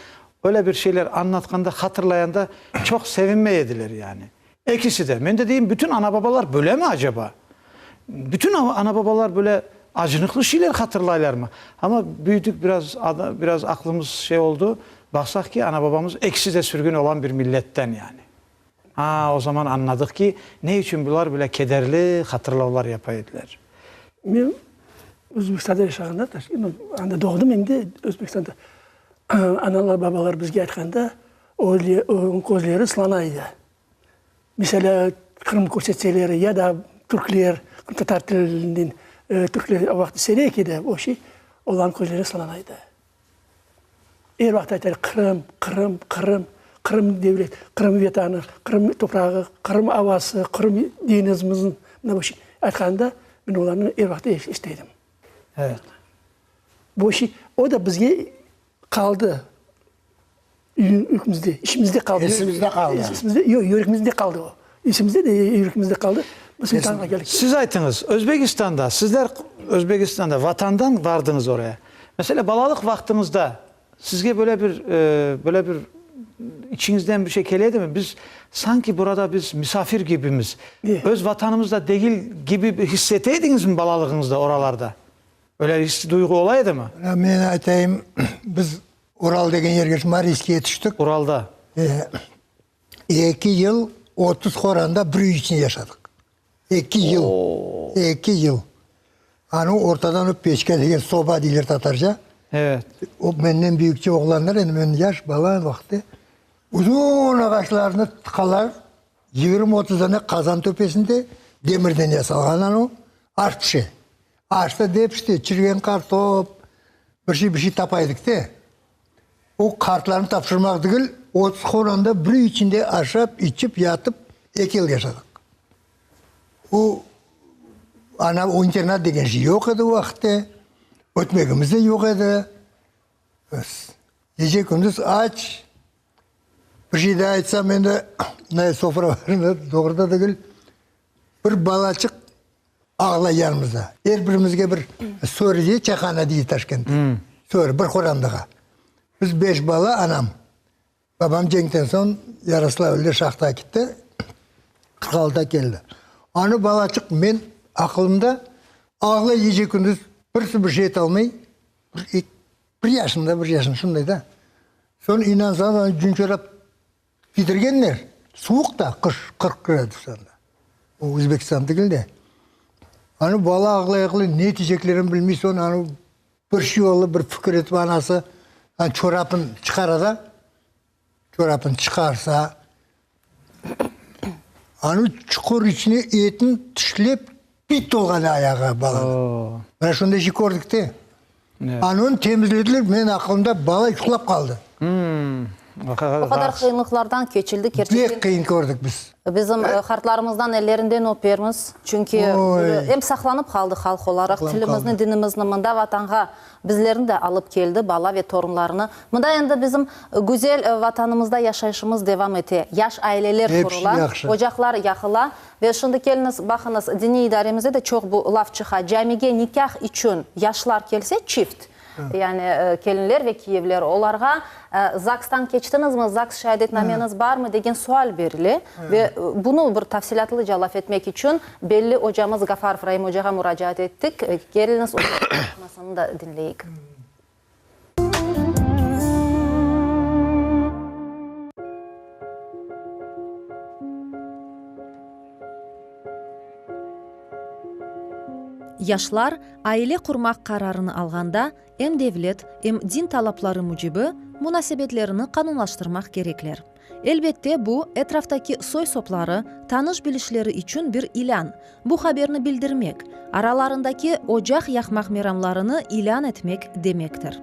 Öyle bir şeyler anlatkanda, hatırlayanda çok sevinmeyediler yani. İkisi de. Ben de diyeyim bütün ana babalar böyle mi acaba? Bütün ana babalar böyle acınıklı şeyler hatırlaylar mı? Ama büyüdük biraz aklımız şey oldu. Baksak ki ana babamız eksi de sürgün olan bir milletten yani. O zaman anladık ki ne için bunlar böyle kederli hatırlamalar yapaydılar. Ben Özbekistan'da yaşağında, anda doğdum hem de Özbekistan'da. Analar babalar bizge aytganda onun gözleri ıslanaydı. Mesela Kırım koşetçileri ya da Türkler, Tatar tilinden Türkler o vakti Sereki'de o şey olan koyları salanaydı. Her vakti aytar Kırım devlet, Kırım vatanı, Kırım toprağı, Kırım havası, Kırım dinimizin ne bu şey aytkanda ben onların her vakti isteydim. Evet. Bu şey o da bizge kaldı. Yüreğimizde, işimizde kaldı. Esimizde kaldı. Yok, yüreğimizde kaldı o. İşimizde de yüreğimizde kaldı. Biz imtihana geldik. Siz aytınız Özbekistan'da, sizler Özbekistan'da vatandan vardınız oraya. Mesela balalık vaktinizde sizge böyle bir içinizden bir şey geledi mi? Biz sanki burada biz misafir gibimiz. Öz vatanımızda değil gibi hissetteydiniz mi balalığınızda oralarda? Öyle duygu olaydı mı? Ben aytayım, biz Ural degen yerge Mariski'ye yetiştik. Ural'da. 2 yıl 30 koranda bir için yaşadık. 2 yıl. 2 yıl. Hani ortadan öp peşke degen soba deyler Tatarca. Evet. O benden büyükçe oğlanlar, yani ben yaş balan vakti. Uzun ağaçlarını tıkalar, 20-30 tane kazan töpesinde demirden yasalganan o. Aş bir şey. Aşta deyip işte çirgen kartop, bir şey tapaydık de. O kartlarını tapşırmak değil, 30 koranda bir içinde aşap, içip, yatıp 2 yıl yaşadık. O internet degen şey yok idi o vakitte. Ötmegimiz de yok idi. Gece gündüz aç. Bir şey daha etsem ben de sofra varında doğruda da gül. Bir balacık ağla yanımızda. Her birimizge bir soru diye çakana diye Taşkent. Soru bir korandığa. Biz 5 bala anam. Babam Cenk'ten son Yaroslavl'de şahta gitti. 46'da geldi. Onu balacık men aklımda ağla yiyecek gündüz bir şey et almayı. Bir yaşında şunday da. Sonra inansan gün çorap bitirgenler. Soğuk da kış 40 gradusanda. O Özbekistan değil de. Hani bala ağla ne diyeceklerini bilmeyi sonra hani bir şey oldu, bir fikir etip anası hani çorapın çıkarsa çorapın çıkarsa hani çukur içine etin tüşlep bit olgan ayağa bala. Ben şunda şey gördük de. Hani onu temizlediler, benim aklımda bala yuklap kaldı. O kadar kıyınlıklardan geçildi. Büyük kıyın gördük biz. Bizim kartlarımızdan ellerinden öpüyoruz. Çünkü hem saklanıp kaldık halk olarak. Tilimizin, dinimizin, mında vatanğa bizlerini de alıp geldi, bala ve torunlarını. Mında endi bizim güzel vatanımızda yaşayışımız devam eti. Yaş aileler kurulan, ocaklar yakıla. Ve şimdi geliniz, bakınız, dini idaremizde de çok bu laf çıka. Camiye nikah için yaşlar gelse çift. Yani gelinler ve Kiyevler onlarga ZAGS'tan geçtiniz mi, ZAGS şehadetnameniz var mı degen sual berili ve bunu bir tafsilatlı cevap etmek için belli hocamız Gafar Frayim hocaga müracaat ettik. Geliniz onu da dinleyik. Yaşlar aile kurmak kararını alganda hem devlet hem din talaplары mujibi münasebetlerini kanunlaştırmak gerekler. Elbette bu etraftaki soy sopları tanış bilişleri için bir ilan. Bu haberini bildirmek, aralarındaki ocak yakmak meramlarını ilan etmek demektir.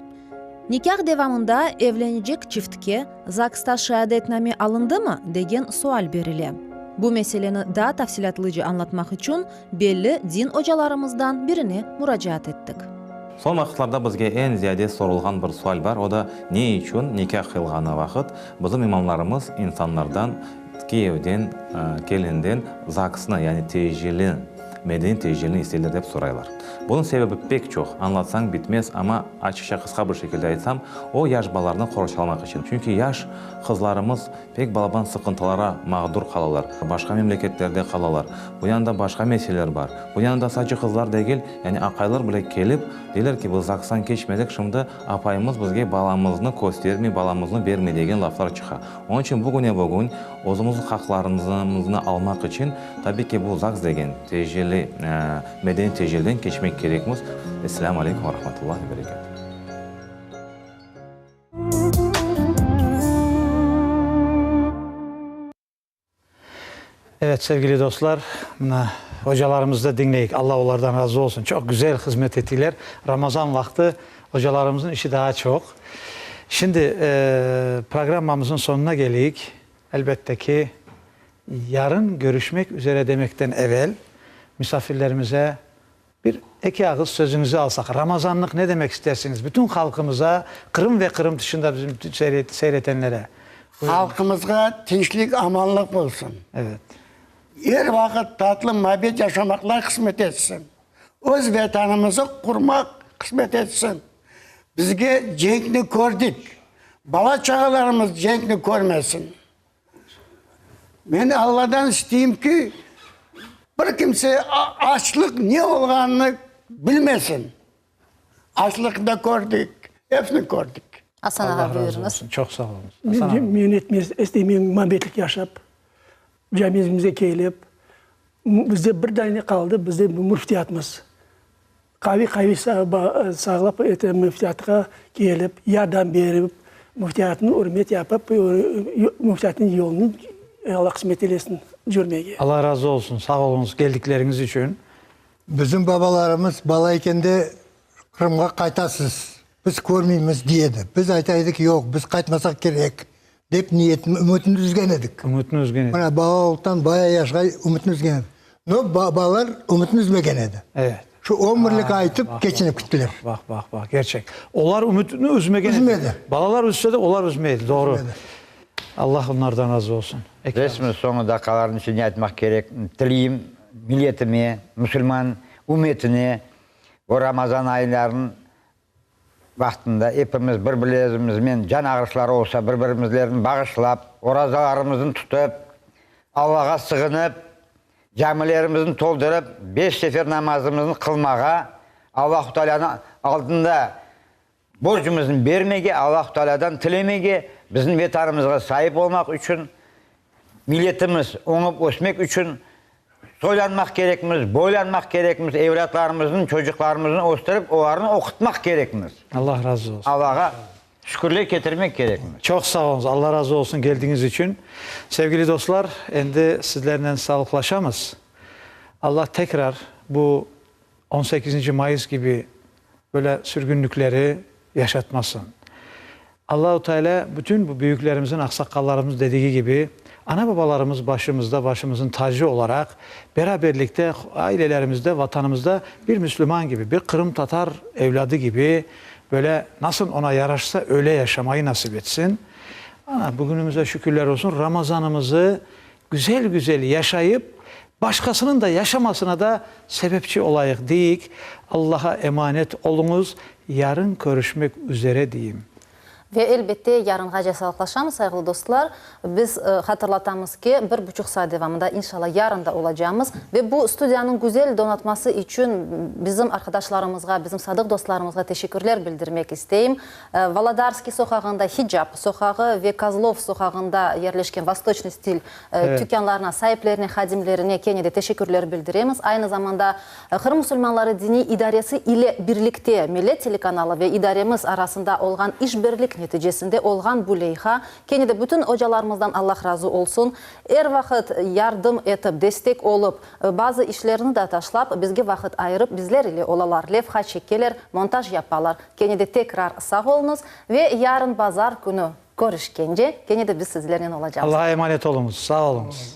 Nikah devamında evlenecek çiftke ZAGS'ta şehadetname alındı mı degen sual berile. Bu meseleni daha tafsilatlıca anlatmak için belli din hocalarımızdan birine müracaat ettik. Son vaqtlarda bizga en ziyade sorulgan bir sual var. O da ne için nikah kılgana vaqt bizim imamlarımız insanlardan Kiyev'den, Kelin'den ZAGS'ına yani tecilin, medeni tecilini isteyirler deb soraylar. Bunun sebebi pek çok. Anlatsan bitmez ama açıkça kısa bir şekilde aytsam o yaş balalarını koruşalmak için. Çünkü yaş kızlarımız pek balaban sıkıntılara mağdur kalalar. Başka memleketlerde kalalar. Bu yanında başka meseleler var. Bu yanında sadece kızlar değil, yani akaylar bile gelip deyirler ki biz ZAGS'tan geçmedik, şimdi apayımız bizge balamızını göstermey, balamızını vermey degen laflar çıka. Onun için bugün özümüzün haklarımızı almak için tabii ki bu ZAGS degen tecili, medeni tecilden geçmek gerekmiz. Esselamu Aleyküm ve Rahmetullahi ve Berekatuhu. Evet sevgili dostlar, hocalarımızı da dinleyik. Allah onlardan razı olsun. Çok güzel hizmet ettiler. Ramazan vakti hocalarımızın işi daha çok. Şimdi programımızın sonuna geldik. Elbette ki yarın görüşmek üzere demekten evvel misafirlerimize bir iki ağız sözünüzü alsak. Ramazanlık ne demek istersiniz? Bütün halkımıza, Kırım ve Kırım dışında bizim seyretenlere. Halkımızga tinchlik, amanlık olsun. Evet. Her vakit tatlı muhabbet yaşamaklar kısmet etsin. Öz vatanımızı kurmak kısmet etsin. Bizge cenkni gördük. Bala çağalarımız cenkni görmesin. Ben Allah'tan isteyeyim ki bir kimse açlık ne olganını bilmesin. Açlıkta gördük, hepsini gördük. Hasan ağa buyurunuz. Çok sağ olun. Men etmez, isteyeyim muhabbetlik yaşap, camiyemize kelip, bizde bir tane kaldı, bizde müftiyatımız. Kavi sağlap müftiyatga kelip, yardım berip, müftiyatını hürmet yapıp, müftiyatın yolunu Allah kısmet eylesin görmeye. Allah razı olsun. Sağ olunuz geldikleriniz için. Bizim babalarımız balayken de Kırım'a kaytasız. Biz görmeyimiz diyedi. Biz aytaydık yok, biz kaytmasak gerek. Dep niyetim, ümitini üzgen edik. Ümitini üzgen edik. Bana baba oğuldan baya yaşa ümitini üzgen edik. No, babalar ümitini üzmegen edi. Evet. Şu 11'lik aytıp geçinip gittiler. Bak gerçek. Onlar ümitini üzmegen Üzmedi. Balalar üzse de onlar üzmeydi. Doğru. Üzmedi. Allah onlardan razı olsun. Resmin sonu dakikaların içine etmek gerek. Dileyim milletimi, Müslüman ümmetini bu Ramazan aylarının vaktinde hepimiz birbirlerimizle can ağrışları olsa birbirimizlerini bağışlap, orazalarımızın tutup, Allah'a sığınıp, camilerimizin toldurup, 5 sefer namazımızın kılmağa, Allah-u Teala'nın aldığında borcumuzun vermege, Allah-u Teala'dan tilemege, bizim vatanımıza sahip olmak için, milletimiz onup ösmek için soylanmak gerekmiz, boylanmak gerekmiz, evlatlarımızın, çocuklarımızın osturup, onlarını okutmak gerekmiz. Allah razı olsun. Allah'a şükürler getirmek gerekmiz. Çok sağ olun. Allah razı olsun geldiğiniz için. Sevgili dostlar, endi sizlerle sağlıklaşamız. Allah tekrar bu 18. Mayıs gibi böyle sürgünlükleri yaşatmasın. Allah-u Teala bütün bu büyüklerimizin, aksakallarımız dediği gibi ana babalarımız başımızda, başımızın tacı olarak beraberlikte, ailelerimizde, vatanımızda bir Müslüman gibi, bir Kırım Tatar evladı gibi böyle nasıl ona yaraşsa öyle yaşamayı nasip etsin. Bugünümüze şükürler olsun. Ramazanımızı güzel güzel yaşayıp başkasının da yaşamasına da sebepçi olayık deyik. Allah'a emanet olunuz. Yarın görüşmek üzere diyeyim. Ve elbette yarınğa sağlıklaşamız sayılı dostlar. Biz hatırlatamız ki 1,5 saat devamında inşallah yarın da olacağımız ve bu stüdyanın güzel donatması için bizim arkadaşlarımızga, bizim sadık dostlarımızga teşekkürler bildirmek isteyim. Valadarski sokağında Hicab sokağı ve Kazlov sokağında yerleşken Vostochny stil dükkanlarına, sahiplerine, hadimlerine kenede teşekkürler bildiremiz. Aynı zamanda Kırım Müslümanları Dini İdaresi ile birlikte Millet Telekanalı ve idaremiz arasında olan işbirlik neticesinde olgan bu leyha. Kenede bütün hocalarımızdan Allah razı olsun. Her vakit yardım etip, destek olup, bazı işlerini de taşlap, bizge vakit ayırıp bizler ile olalar, levha çekeler, montaj yaparlar. Kenede tekrar sağ olunuz ve yarın pazar günü görüşkence kenede biz sizlerle olacağız. Allah'a emanet olunuz. Sağ olunuz.